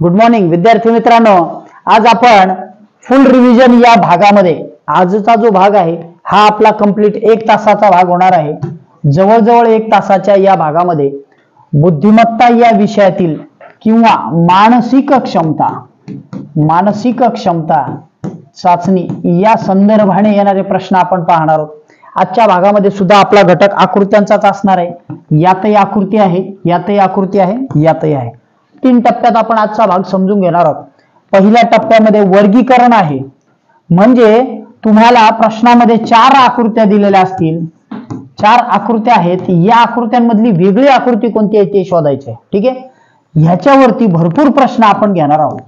Good morning विद्यार्थी मित्रांनो, आज आपण फुल रिव्हिजन या भागामध्ये आजचा जो भाग आहे हा आपला कंप्लीट 1 तासाचा भाग होणार आहे। जवळजवळ 1 तासाच्या या भागामध्ये बुद्धिमत्ता या विषयातील किंवा मानसिक क्षमता चाचणी या संदर्भाने येणारे प्रश्न आपण पाहणार आहोत। आजच्या भागामध्ये सुद्धा आपला घटक आकृत्यांचाच असणार आहे। यातही आकृती आहे, यातही आकृती आहे, यातही आहे। 3 टप्प्यात आपण आजचा भाग समजून घेणार आहोत। पहिल्या टप्प्यामध्ये वर्गीकरण आहे, म्हणजे तुम्हाला प्रश्नामध्ये 4 आकृत्या दिलेल्या असतील। 4 आकृत्या आहेत, या आकृत्यांमधली वेगळी आकृती कोणती आहे ते शोधायचे। ठीक आहे, ह्याच्यावरती भरपूर प्रश्न आपण घेणार आहोत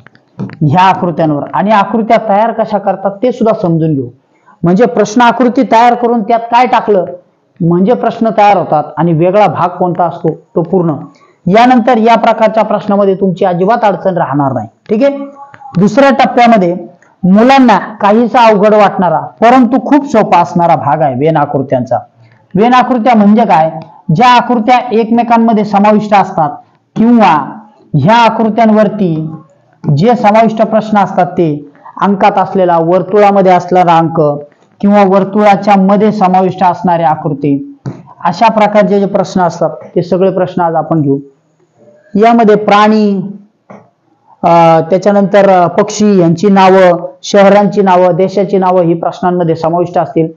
ह्या आकृत्यांवर, आणि आकृत्या तयार कशा करतात ते सुद्धा समजून घेऊ। म्हणजे प्रश्न आकृती तयार करून त्यात काय टाकलं म्हणजे प्रश्न तयार होतात, आणि वेगळा भाग कोणता असतो तो पूर्ण। यानंतर या प्रकारच्या प्रश्नामध्ये तुमची अजिबात अडचण राहणार नाही। ठीक आहे, दुसऱ्या टप्प्यामध्ये मुलांना काहीसा अवघड वाटणारा परंतु खूप सोपा असणारा भाग आहे वेन आकृत्यांचा। वेन आकृत्या म्हणजे काय? ज्या आकृत्या एकमेकांमध्ये समाविष्ट असतात किंवा ह्या आकृत्यांवरती जे समाविष्ट प्रश्न असतात ते अंकात असलेला, वर्तुळामध्ये असलेला अंक किंवा वर्तुळाच्या मध्ये समाविष्ट असणाऱ्या आकृती, अशा प्रकारचे जे प्रश्न असतात ते सगळे प्रश्न आज आपण घेऊ। यामध्ये प्राणी, त्याच्यानंतर पक्षी यांची नावं, शहरांची नावं, देशाची नावं ही प्रश्नांमध्ये समाविष्ट असतील,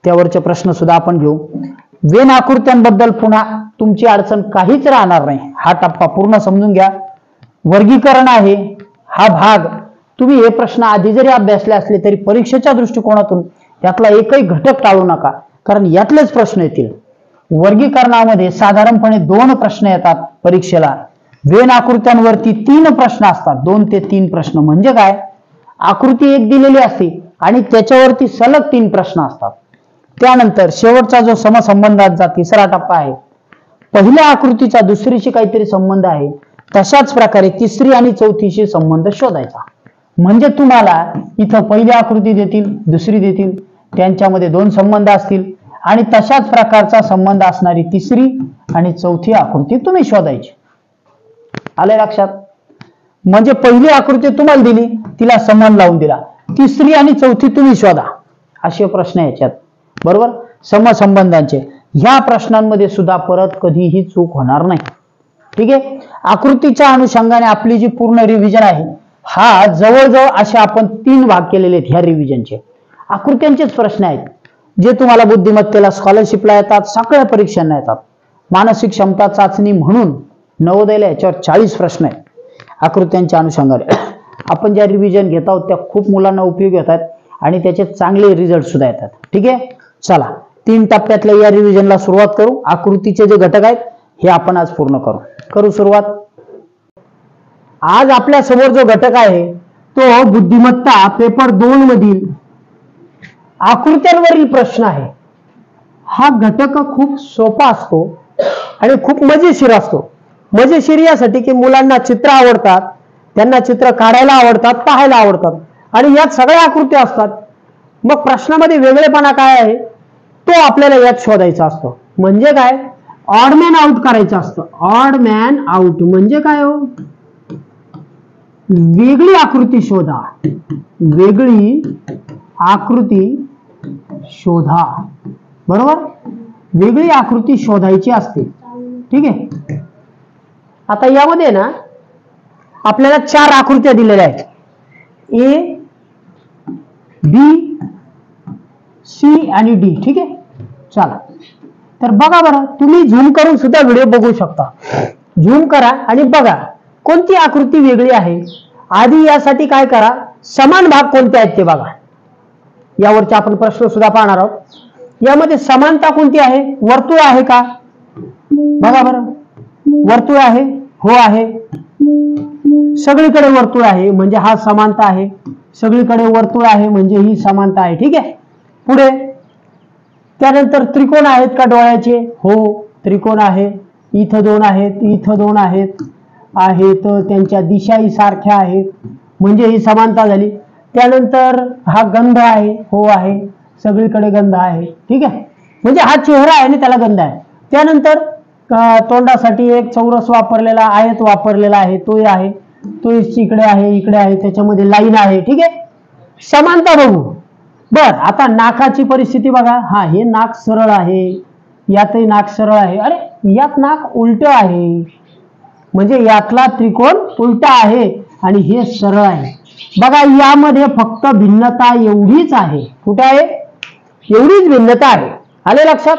त्यावरचे प्रश्न सुद्धा आपण घेऊ। वेन आकृत्यांबद्दल पुन्हा तुमची अडचण काहीच राहणार नाही, हा टप्पा पूर्ण समजून घ्या। वर्गीकरण आहे हा भाग, तुम्ही हे प्रश्न आधी जरी अभ्यासले असले तरी परीक्षेच्या दृष्टिकोनातून यातला एकही घटक टाळू नका, कारण यातलेच प्रश्न येतील। वर्गीकरणामध्ये साधारणपणे 2 प्रश्न येतात परीक्षेला। वेन आकृत्यांवरती 3 प्रश्न असतात, 2 ते 3 प्रश्न। म्हणजे काय? आकृती एक दिलेली असते आणि त्याच्यावरती सलग 3 प्रश्न असतात। त्यानंतर शेवटचा जो समसंबंधांचा तिसरा टप्पा आहे, पहिल्या आकृतीचा दुसरीशी काहीतरी संबंध आहे, तशाच प्रकारे तिसरी आणि चौथीशी संबंध शोधायचा। म्हणजे तुम्हाला इथं पहिली आकृती देतील, दुसरी देतील, त्यांच्यामध्ये 2 संबंध असतील आणि तशाच प्रकारचा संबंध असणारी तिसरी आणि चौथी आकृती तुम्ही शोधायची। आले लक्षात? म्हणजे पहिली आकृती तुम्हाला दिली, तिला संबंध लावून दिला, तिसरी आणि चौथी तुम्ही शोधा, असे प्रश्न याच्यात, बरोबर? समसंबंधांचे ह्या प्रश्नांमध्ये सुद्धा परत कधीही चूक होणार नाही। ठीक आहे, आकृतीच्या अनुषंगाने आपली जी पूर्ण रिव्हिजन आहे, हा जवळजवळ असे आपण 3 भाग केलेले आहेत ह्या रिव्हिजनचे। आकृत्यांचेच प्रश्न आहेत जे तुम्हाला बुद्धिमत्तेला, स्कॉलरशिपला येतात, सगळ्या परीक्षांना येतात। मानसिक क्षमता चाचणी म्हणून नवोदयला याच्यावर 40 प्रश्न आहेत आकृत्यांच्या अनुषंगाने। आपण ज्या रिव्हिजन घेत आहोत त्या खूप मुलांना उपयोग येतात आणि त्याचे चांगले रिझल्ट सुद्धा येतात। ठीक आहे, चला 3 टप्प्यातल्या या रिव्हिजनला सुरुवात करू। आकृतीचे जे घटक आहेत हे आपण आज पूर्ण करू सुरुवात। आज आपल्या समोर जो घटक आहे तो बुद्धिमत्ता पेपर 2 मधील आकृत्यांवरील प्रश्न आहे। हा घटक खूप सोपा असतो आणि खूप मजेशीर असतो। मजेशीर यासाठी की मुलांना चित्र आवडतात, त्यांना चित्र काढायला आवडतात, पाहायला आवडतात, आणि यात सगळ्या आकृत्या असतात। मग प्रश्नामध्ये वेगळेपणा काय आहे तो आपल्याला यात शोधायचा असतो। म्हणजे काय? ऑड मॅन आउट करायचं असतं। ऑड मॅन आउट म्हणजे काय हो? वेगळी आकृती शोधा, वेगळी आकृती शोधा, बरोबर? वेगळी आकृती शोधायची असते। ठीक आहे, आता यामध्ये ना आपल्याला 4 आकृत्या दिलेल्या आहेत, ए, बी, सी आणि डी। ठीक आहे, चला तर बघा बरं, तुम्ही झूम करून सुद्धा व्हिडिओ बघू शकता। झूम करा आणि बघा कोणती आकृती वेगळी आहे। आधी यासाठी काय करा, समान भाग कोणते आहेत ते बघा। यावरचे आपण प्रश्न सुद्धा पाहणार आहोत। यामध्ये समानता कोणती आहे? वर्तुळ आहे का? बघा बरं, वर्तुळ आहे, हो आहे, सगळीकडे वर्तुळ आहे म्हणजे हा समानता आहे, सगळीकडे वर्तुळ आहे म्हणजे ही समानता आहे। ठीक आहे, पुढे त्यानंतर त्रिकोण आहेत का डोळ्याचे? हो, त्रिकोण आहे, इथं 2 आहेत, इथं 2 आहेत, त्यांच्या दिशाही सारख्या आहेत म्हणजे ही समानता झाली। त्यानंतर हा गंध आहे, हो आहे, सगळीकडे गंध आहे। ठीक आहे, म्हणजे हा चेहरा आहे आणि त्याला गंध आहे। त्यानंतर तोंडासाठी एक चौरस वापरलेला, आयत वापरलेला आहे, तो आहे, तो इकडे आहे, त्याच्यामध्ये लाईन आहे, ठीक आहे, समानता बघू. बर, आता नाकाची परिस्थिती बघा. हा, हे नाक सरळ आहे, यातही नाक सरळ आहे. अरे, यात नाक उलट आहे, म्हणजे यातला त्रिकोण उलटा आहे आणि हे सरळ आहे. बघा, यामध्ये फक्त भिन्नता एवढीच आहे. कुठे आहे? एवढीच भिन्नता आहे. आले लक्षात?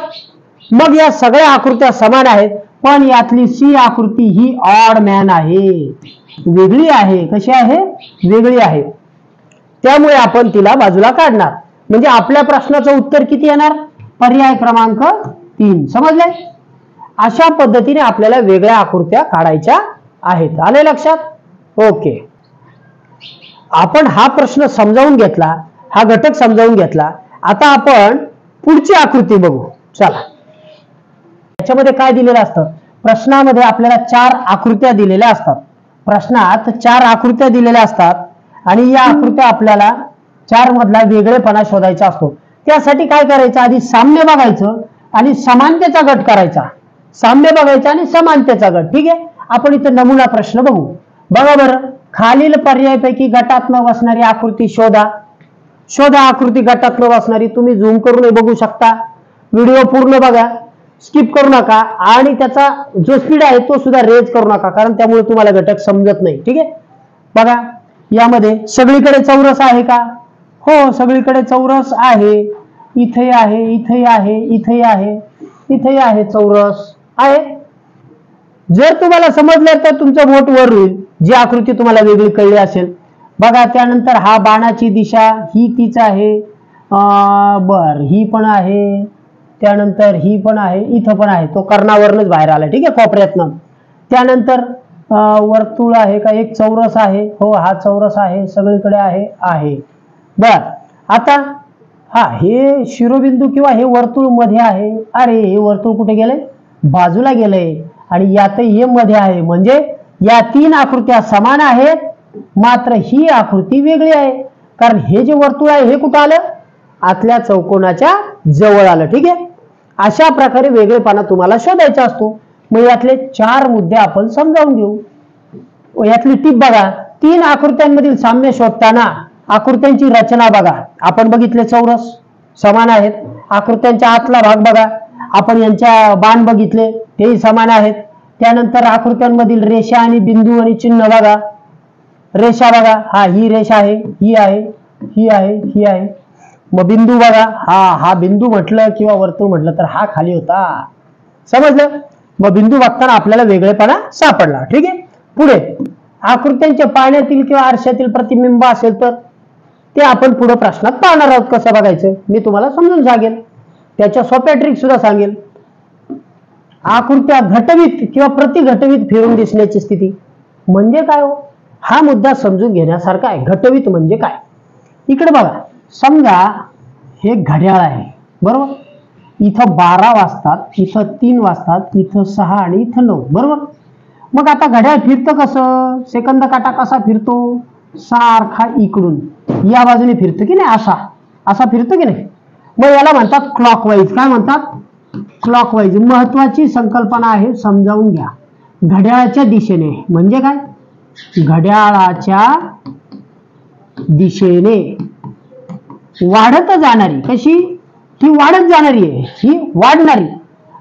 मग या सगळ्या आकृत्या समान आहेत, पण यातली सी आकृती ही ऑड मॅन आहे, वेगळी आहे. कशी आहे? वेगळी आहे. त्यामुळे आपण तिला बाजूला काढणार. म्हणजे आपल्या प्रश्नाचं उत्तर किती येणार? पर्याय क्रमांक 3. समजले? अशा पद्धतीने आपल्याला वेगळ्या आकृत्या काढायच्या आहेत. आले लक्षात? ओके. आपण हा प्रश्न समजावून घेतला, हा घटक समजावून घेतला. आता आपण पुढची आकृती बघू. चला, याच्यामध्ये काय दिलेलं असतं? प्रश्नामध्ये आपल्याला 4 आकृत्या दिलेल्या असतात. प्रश्नात 4 आकृत्या दिलेल्या असतात आणि या आकृत्या आपल्याला 4 मधला वेगळेपणा शोधायचा असतो. त्यासाठी काय करायचं? आधी साम्य बघायचं आणि समानतेचा गट करायचा. साम्य बघायचा आणि समानतेचा गट. ठीक आहे, आपण इथं नमुना प्रश्न बघू. बघा बरं, खालील पर्यायपैकी गटात न बसणारी आकृती शोधा. शोधा आकृती गटात न बसणारी. तुम्ही झूम करून बघू शकता. व्हिडिओ पूर्ण बघा, स्किप करू नका आणि त्याचा जो स्पीड आहे तो सुद्धा रेज करू नका, कारण त्यामुळे तुम्हाला घटक समजत नाही. ठीक आहे, बघा, यामध्ये सगळीकडे चौरस आहे का? हो, सगळीकडे चौरस आहे. इथे आहे, इथे आहे, इथे आहे, इथे आहे, चौरस आहे. जर तुम्हाला समजलं तर तुमचं बोट वर होईल, जी आकृती तुम्हाला वेगळी कळली असेल. बघा, त्यानंतर हा बाणाची दिशा ही तीच आहे. बर, ही पण आहे, त्यानंतर ही पण आहे, इथं पण आहे. तो कर्णावरनच बाहेर आला. ठीक आहे, कोपऱ्यातनं. त्यानंतर वर्तुळ आहे का? एक चौरस आहे. हो, हा चौरस आहे, सगळीकडे आहे. बर, आता हा, हे शिरोबिंदू किंवा हे वर्तुळ मध्ये आहे. अरे, हे वर्तुळ कुठे गेले? बाजूला गेले. आणि यातही हे मध्ये आहे. म्हणजे या 3 आकृत्या समान आहेत, मात्र ही आकृती वेगळी आहे. कारण हे जे वर्तुळ आहे हे कुठं आलं? आतल्या चौकोनाच्या जवळ आलं. ठीक आहे, अशा प्रकारे वेगळेपणा तुम्हाला शोधायचा असतो. मग यातले 4 मुद्दे आपण समजावून घेऊ. यातली टीप बघा. 3 आकृत्यांमधील साम्य शोधताना आकृत्यांची रचना बघा. आपण बघितले चौरस समान आहेत. आकृत्यांच्या आतला भाग बघा. आपण यांच्या बाण बघितले, तेही समान आहेत. त्यानंतर आकृत्यांमधील रेषा आणि बिंदू आणि चिन्ह बघा. रेषा बघा, हा, ही रेषा आहे, ही आहे, ही आहे, ही आहे. मग बिंदू बघा, हा बिंदू म्हटलं किंवा वर्तुळ म्हटलं तर हा खाली होता. समजलं? मग बिंदू बघताना आपल्याला वेगळेपणा सापडला. ठीक आहे, पुढे आकृत्यांच्या पाण्यातील किंवा आरशातील प्रतिबिंब असेल तर ते आपण पुढे प्रश्नात पाहणार आहोत. कसं बघायचं मी तुम्हाला समजून सांगेल, त्याच्या सोप्या ट्रिक सुद्धा सांगेल. आकृत्या घटवित किंवा प्रतिघटवित फिरून दिसण्याची स्थिती म्हणजे काय हो? हा मुद्दा समजून घेण्यासारखा आहे. घटवित म्हणजे काय? इकडे बघा, समजा हे घड्याळ आहे, बरोबर. इथं 12 वाजतात, इथं 3 वाजतात, इथं 6 आणि इथं 9, बरोबर. मग आता घड्याळ फिरतं कसं? सेकंद काटा कसा फिरतो? सारखा इकडून या बाजूने फिरतो की नाही? असा फिरतो की नाही? मग याला म्हणतात क्लॉकवाईज. काय म्हणतात? क्लॉकवाईज. महत्वाची संकल्पना आहे, समजावून घ्या. घड्याळाच्या दिशेने म्हणजे काय? घड्याळाच्या दिशेने वाढत जाणारी. कशी? ही वाढत जाणारी आहे, ही वाढणारी.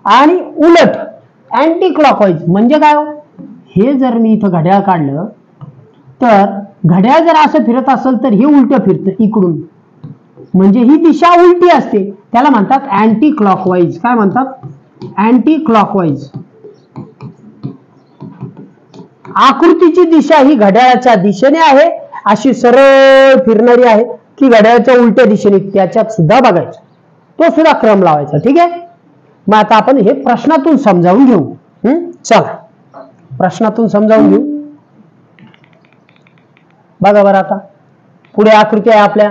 आणि उलट अँटी क्लॉकवाईज म्हणजे काय? हे जर मी इथं घड्याळ काढलं तर घड्याळ जर असं फिरत असेल तर हे उलट फिरतं इकडून, म्हणजे ही दिशा उलटी असते. त्याला म्हणतात अँटी क्लॉकवाईज. काय म्हणतात? Anti clockwise. आकृतीची दिशा ही घड्याळाच्या दिशेने आहे, अशी सरळ फिरणारी आहे की घड्याळाच्या उलट्या दिशेने, त्याच्यात सुद्धा बघायचं, तो सुद्धा क्रम लावायचा. ठीक आहे, मग आता आपण हे प्रश्नातून समजावून घेऊ. चला, प्रश्नातून समजावून घेऊ. बघा बरं, आता पुढे आकृती आहे आपल्या.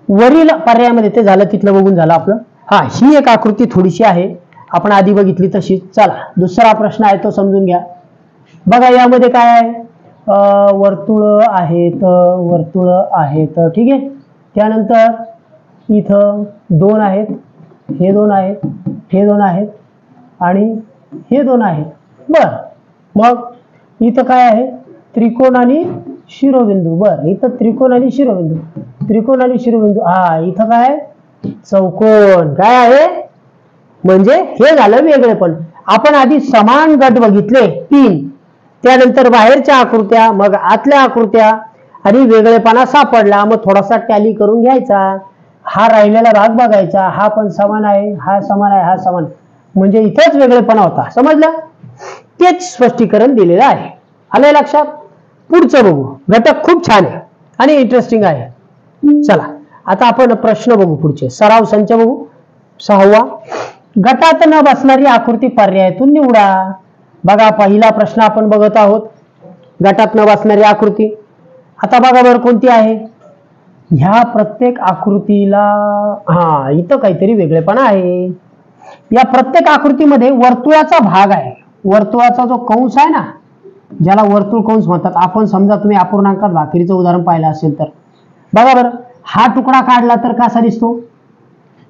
वरील पर्यायामध्ये ते झालं, तिथलं बघून झालं आपलं. हा, ही एक आकृती थोडीशी आहे, आपण आधी बघितली तशीच. चला, दुसरा प्रश्न आहे तो समजून घ्या. बघा, यामध्ये काय आहे? वर्तुळ आहेत, वर्तुळ आहेत. ठीक आहे, त्यानंतर इथं 2 आहेत, हे 2 आहेत, हे 2 आहेत आणि हे 2 आहेत. बर, मग इथं काय आहे? त्रिकोण आणि शिरोबिंदू. बर, इथं त्रिकोण आणि शिरोबिंदू, त्रिकोण आणि शिरोबिंदू. हा, इथं काय चौकोन. काय आहे म्हणजे हे झालं वेगळेपण. आपण आधी समान गट बघितले 3, त्यानंतर बाहेरच्या आकृत्या, मग आतल्या आकृत्या, आणि वेगळेपणा सापडला, मग थोडासा टॅली करून घ्यायचा. हा राहिलेला भाग बघायचा, हा पण समान आहे, हा समान आहे, हा समान, म्हणजे इथेच वेगळेपणा होता. समजलं? तेच स्पष्टीकरण दिलेलं आहे. आलंय लक्षात? पुढचं बघू. घटक खूप छान आहे आणि इंटरेस्टिंग आहे. चला आता आपण प्रश्न बघू. पुढचे सराव संच बघू. 6वा, गटात न बसणारी आकृती पर्यायातून निवडा. बघा, पहिला प्रश्न आपण बघत आहोत, गटात न बसणारी आकृती. आता बघा बरं कोणती आहे. ह्या प्रत्येक आकृतीला हा इथं काहीतरी वेगळेपणा आहे. या प्रत्येक आकृतीमध्ये वर्तुळाचा भाग आहे. वर्तुळाचा जो कंस आहे ना, ज्याला वर्तुळ कंस म्हणतात. आपण समजा तुम्ही अपूर्णांकात भाकरीचं उदाहरण पाहिलं असेल तर बघा बरं, हा तुकडा काढला तर कसा दिसतो.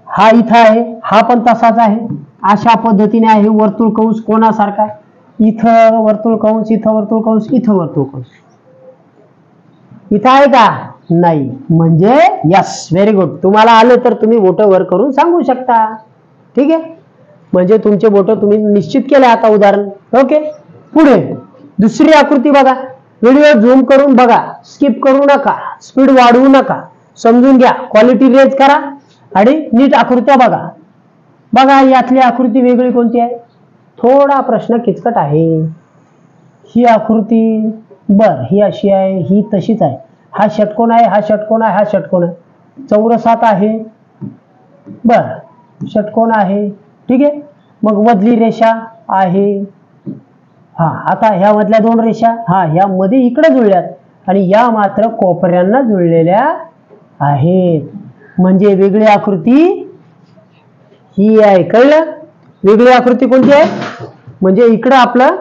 हा इथं आहे, हा पण तसाच आहे. अशा पद्धतीने आहे वर्तुळ कंस कोणासारखा. इथं वर्तुळ कंस, इथं वर्तुळ कंस, इथं वर्तुळ कंस. इथं आहे का? नाही. म्हणजे यस, व्हेरी गुड. तुम्हाला आलं तर तुम्ही बोट वर करून सांगू शकता. ठीक आहे, म्हणजे तुमचे बोट तुम्ही निश्चित केले आता उदाहरण. ओके, पुढे दुसरी आकृती बघा. व्हिडिओ झूम करून बघा, स्किप करू नका, स्पीड वाढवू नका, समजून घ्या, क्वालिटी रेज करा आणि नीट आकृत्या बघा. बघा, यातली आकृती वेगळी कोणती आहे. थोडा प्रश्न किचकट आहे. ही आकृती बर, ही अशी आहे, ही तशीच आहे. हा षटकोन आहे, हा षटकोन आहे, हा षटकोन आहे. चौरसात आहे. बर, षटकोन आहे. ठीक आहे, मग मधली रेषा आहे. हा, आता ह्या मधल्या 2 रेषा हा ह्या मध्ये इकडे जुळल्यात आणि या मात्र कोपऱ्यांना जुळलेल्या आहेत. म्हणजे वेगळी आकृती ही आहे. कळलं? वेगळी आकृती कोणती आहे म्हणजे इकडं आपलं,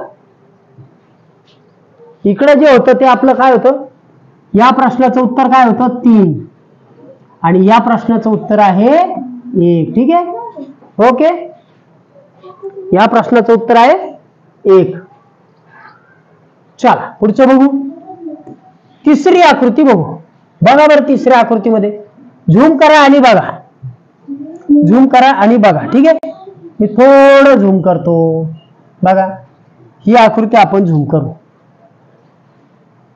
इकडं जे होतं ते आपलं काय होतं. या प्रश्नाचं उत्तर काय होतं 3 आणि या प्रश्नाचं उत्तर आहे 1. ठीक आहे, ओके. या प्रश्नाचं उत्तर आहे 1. चला पुढचं बघू. तिसरी आकृती बघू. बघा बरं, तिसऱ्या आकृतीमध्ये झूम करा आणि बघा, झूम करा आणि बघा. ठीक आहे, मी थोडं झूम करतो. बघा, ही आकृती आपण झूम करू.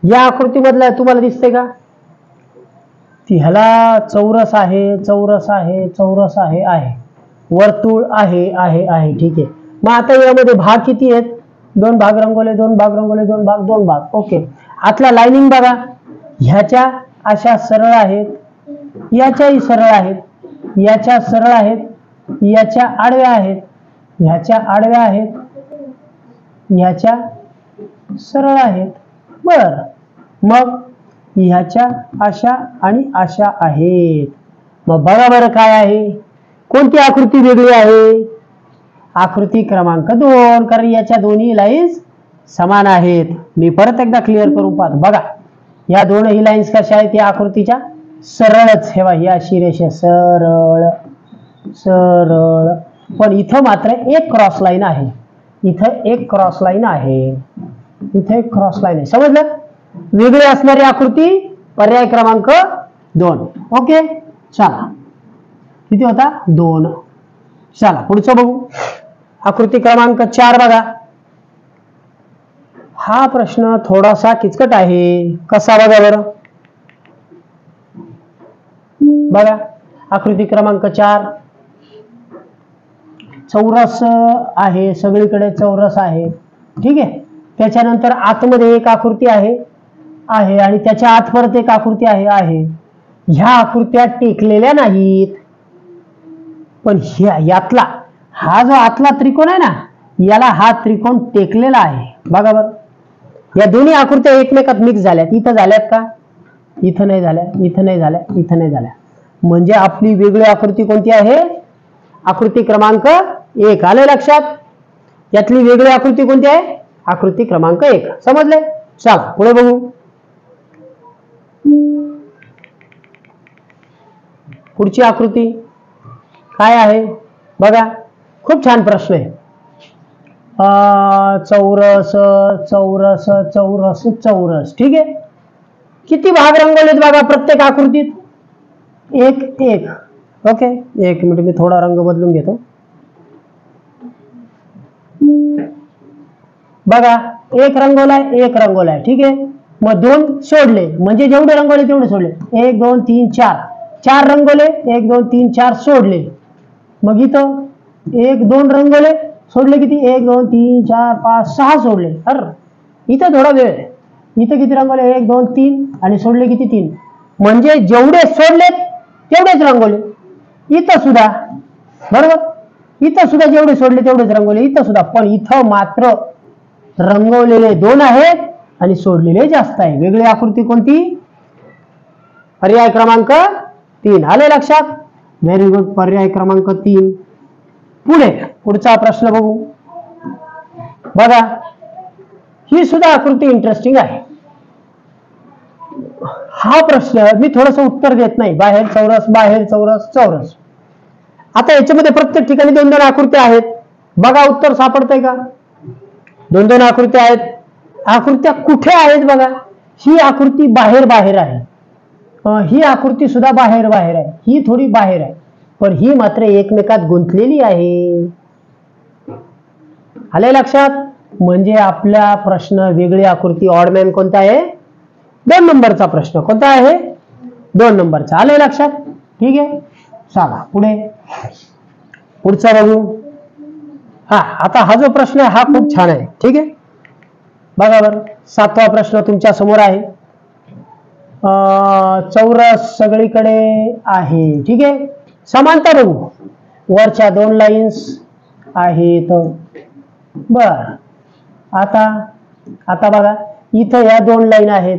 या आकृतीमधलं तुम्हाला दिसते का? ती ह्याला चौरस आहे, चौरस आहे, चौरस आहे, आहे वर्तुळ आहे, आहे, आहे. ठीक आहे, मग आता यामध्ये भाग किती आहेत. 2 भाग रंगवले, 2 भाग रंगवले, 2 भाग, 2 भाग. ओके, आतला लाइनिंग बघा. ह्याच्या अशा सरळ आहेत, याच्याही सरळ आहेत, याच्या सरळ आहेत, याच्या आडव्या आहेत, ह्याच्या आडव्या आहेत, ह्याच्या सरळ आहेत. बर, मग ह्याच्या अशा आणि अशा आहेत. मग बघा बरं काय आहे, कोणती आकृती वेगळी आहे. आकृती क्रमांक 2, कारण याच्या दोन्ही लाईन्स समान आहेत. मी परत एकदा क्लिअर करून पाहतो. बघा, या दोनही लाईन्स कशा आहेत या आकृतीच्या सरळच. हे बघा, ही अशी रेषा सरळ सरळ, पण इथं मात्र एक क्रॉस लाईन आहे. इथं एक क्रॉस लाईन आहे, इथे एक क्रॉस लाईन आहे. समजलं? वेगळी असणारी आकृती पर्याय क्रमांक 2. ओके, चला किती होता 2. चला पुढचं बघू. आकृती क्रमांक 4 बघा. हा प्रश्न थोडासा किचकट आहे. कसा बघा बरं. बघा, आकृती क्रमांक 4 चौरस आहे, सगळीकडे चौरस आहे. ठीक आहे, त्याच्यानंतर आतमध्ये एक आकृती आहे आहे आणि त्याच्या आत परत एक आकृती आहे आहे. ह्या आकृत्या टेकलेल्या नाहीत, पण यातला हा जो आतला त्रिकोण आहे ना, याला हा त्रिकोण टेकलेला आहे. बघा बरं, या दोन्ही आकृत्या एकमेकात मिक्स झाल्यात. इथं झाल्यात का? इथं नाही झाल्या, इथं नाही झाल्या, इथं नाही झाल्या. म्हणजे आपली वेगळी आकृती कोणती आहे? आकृती क्रमांक 1. आले लक्षात? यातली वेगळी आकृती कोणती आहे? आकृती क्रमांक 1. समजले? चला पुढे बघू. पुढची आकृती काय आहे बघा. खूप छान प्रश्न आहे. चौरस चौरस चौरस चौरस, ठीक आहे. किती भाग रंगवलेत बघा प्रत्येक आकृतीत? एक एक. ओके, एक मिनिट मी थोडा रंग बदलून घेतो. बघा, एक रंगवलाय, ठीक आहे. मग दोन सोडले, म्हणजे जेवढे रंगवले तेवढे सोडले. 1 2 3 4, 4 रंगवले, 1 2 3 4 सोडले. मग इथं 1 2 रंगवले, सोडले किती? 1 2 3 4 5 6 सोडले. इथं थोडा वेळ आहे. इथं किती रंगवले? 1 2 3 आणि सोडले किती? 3. म्हणजे जेवढे सोडलेत तेवढेच रंगवले. इथं सुद्धा बरोबर, इथं सुद्धा जेवढे सोडले तेवढेच रंगवले, इथं सुद्धा. पण इथं मात्र रंगवलेले 2 आहेत आणि सोडलेले जास्त आहे. वेगळी आकृती कोणती? पर्याय क्रमांक 3. आले लक्षात? व्हेरी गुड, पर्याय क्रमांक 3. पुढचा प्रश्न बघू. बघा, ही सुद्धा आकृती इंटरेस्टिंग आहे. हा प्रश्न मी थोडस उत्तर देत नाही. बाहेर चौरस, बाहेर चौरस, चौरस. आता याच्यामध्ये प्रत्येक ठिकाणी 2-2 आकृत्या आहेत. बघा, उत्तर सापडतंय का? 2-2 आकृत्या आहेत. आकृत्या कुठे आहेत बघा? ही आकृती बाहेर बाहेर आहे. ही आकृती सुद्धा बाहेर बाहेर आहे. ही थोडी बाहेर आहे, पण ही मात्र एकमेकात गुंतलेली आहे. आले लक्षात? म्हणजे आपला प्रश्न वेगळी आकृती, ऑडमॅन कोणता आहे? 2 नंबरचा प्रश्न. कोणता आहे? 2 नंबरचा. आले लक्षात? ठीक आहे, चला पुढचा बघू. आता हा जो प्रश्न आहे हा खूप छान आहे. ठीक आहे, बघा बरं. 7वा प्रश्न तुमच्या समोर आहे. चौरस सगळीकडे आहे, ठीक आहे. समांतर बघू. वरच्या 2 लाईन्स आहेत. बर, आता बघा, इथं या 2 लाईन आहेत.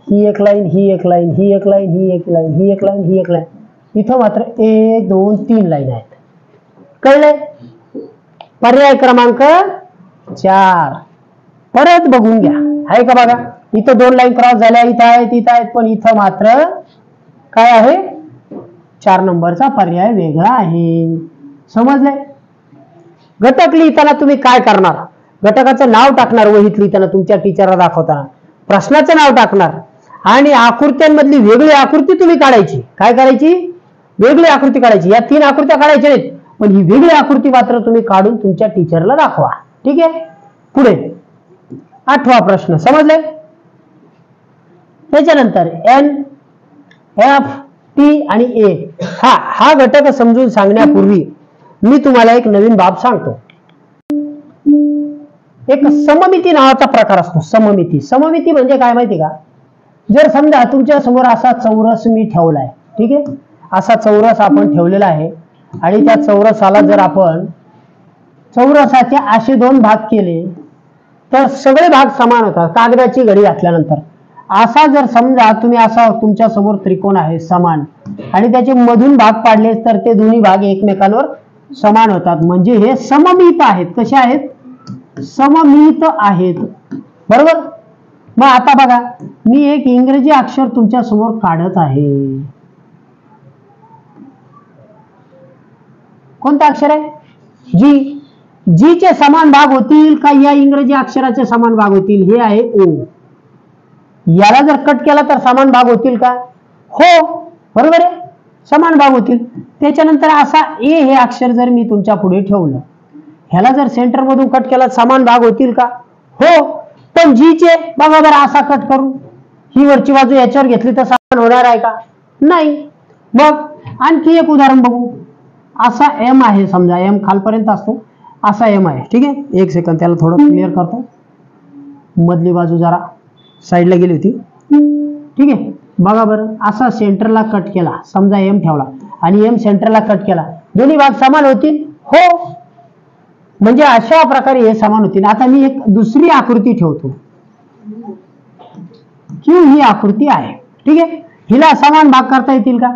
ही एक लाईन, ही एक लाईन, ही एक लाईन, ही एक लाईन, ही एक लाईन, ही एक लाईन. इथं मात्र 1 2 3 लाईन आहेत. कळले? पर्याय क्रमांक 4. परत बघून घ्या, आहे का बघा. इथं 2 लाईन क्रॉस झाल्या, इथं आहेत, पण इथं मात्र काय आहे? 4 नंबरचा पर्याय वेगळा आहे. समजले? घटक लिहिताना तुम्ही काय करणार? घटकाचं नाव टाकणार वहीत लिहिताना, तुमच्या टीचरला दाखवताना प्रश्नाचं नाव टाकणार आणि आकृत्यांमधली वेगळी आकृती तुम्ही काढायची. काय करायची? वेगळी आकृती काढायची. या 3 आकृत्या काढायच्या नाहीत, पण ही वेगळी आकृती मात्र तुम्ही काढून तुमच्या टीचरला दाखवा. ठीक आहे, पुढे 8वा प्रश्न. समजले? त्याच्यानंतर N, F, T आणि A हा घटक समजून सांगण्यापूर्वी मी तुम्हाला एक नवीन बाब सांगतो. एक सममिती नावाचा प्रकार असतो. सममिती म्हणजे काय माहिती का? जर समजा तुमच्या समोर असा चौरस मी ठेवलाय, ठीक आहे. असा चौरस आपण ठेवलेला आहे आणि त्या चौरसाला जर आपण चौरसाचे असे 2 भाग केले तर सगळे भाग समान होतात कागदाची घडी घातल्यानंतर. असा जर समजा तुम्ही असा तुमच्या समोर त्रिकोण आहे समान आणि त्याचे मधून भाग पाडले तर ते दोन्ही भाग एकमेकांवर समान होतात. म्हणजे हे सममित आहेत. कसे आहेत? सममित आहेत. बरोबर. मग आता बघा, मी एक इंग्रजी अक्षर तुमच्या समोर काढत आहे. कोणतं अक्षर आहे? जी. जी चे समान भाग होतील का या इंग्रजी अक्षराचे समान भाग होतील? हे आहे ओ. याला जर कट केला तर समान भाग होतील का? हो, बरोबर आहे, समान भाग होतील. त्याच्यानंतर असा ए हे अक्षर जर मी तुमच्या पुढे ठेवलं, ह्याला जर सेंटर मधून कट केला समान भाग होतील का? हो. पण जी चे बघा बरं, असा कट करू, ही वरची बाजू याच्यावर घेतली तर समान होणार आहे का? नाही. मग आणखी एक उदाहरण बघू. असा एम आहे, समजा एम खालपर्यंत असतो, असा एम आहे. ठीक आहे, एक सेकंद त्याला थोडं क्लिअर करतो. मधली बाजू जरा साईडला गेली होती. ठीक आहे, बघा बरं, असा सेंटरला कट केला, समजा एम ठेवला आणि एम सेंटरला कट केला, दोन्ही भाग समान होतील? हो. म्हणजे अशा प्रकारे हे समान होतील. आता मी एक दुसरी आकृती ठेवतो. क्यू ही आकृती आहे. ठीक आहे, हिला समान भाग करता येतील का?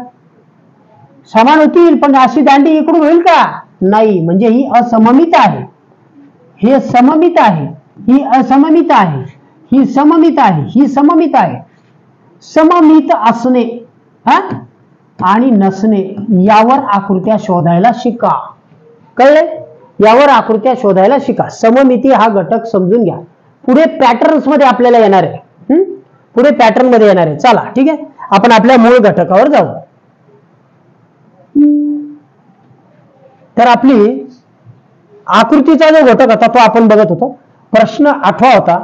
समान होतील, पण अशी दांडी इकडून होईल का? नाही. म्हणजे ही असममित आहे. हे सममित आहे, ही असममित आहे, ही सममित आहे, ही सममित आहे. सममित असणे आणि नसणे यावर आकृत्या शोधायला शिका. कळले? यावर आकृत्या शोधायला शिका. सममिती हा घटक समजून घ्या. पुढे पॅटर्न्स मध्ये आपल्याला येणार आहे. पुढे पॅटर्न मध्ये येणार आहे. चला ठीक आहे, आपण आपल्या मूळ घटकावर जाऊ. तर आपली आकृतीचा जो घटक होता तो आपण बघत होतो. प्रश्न 8वा होता.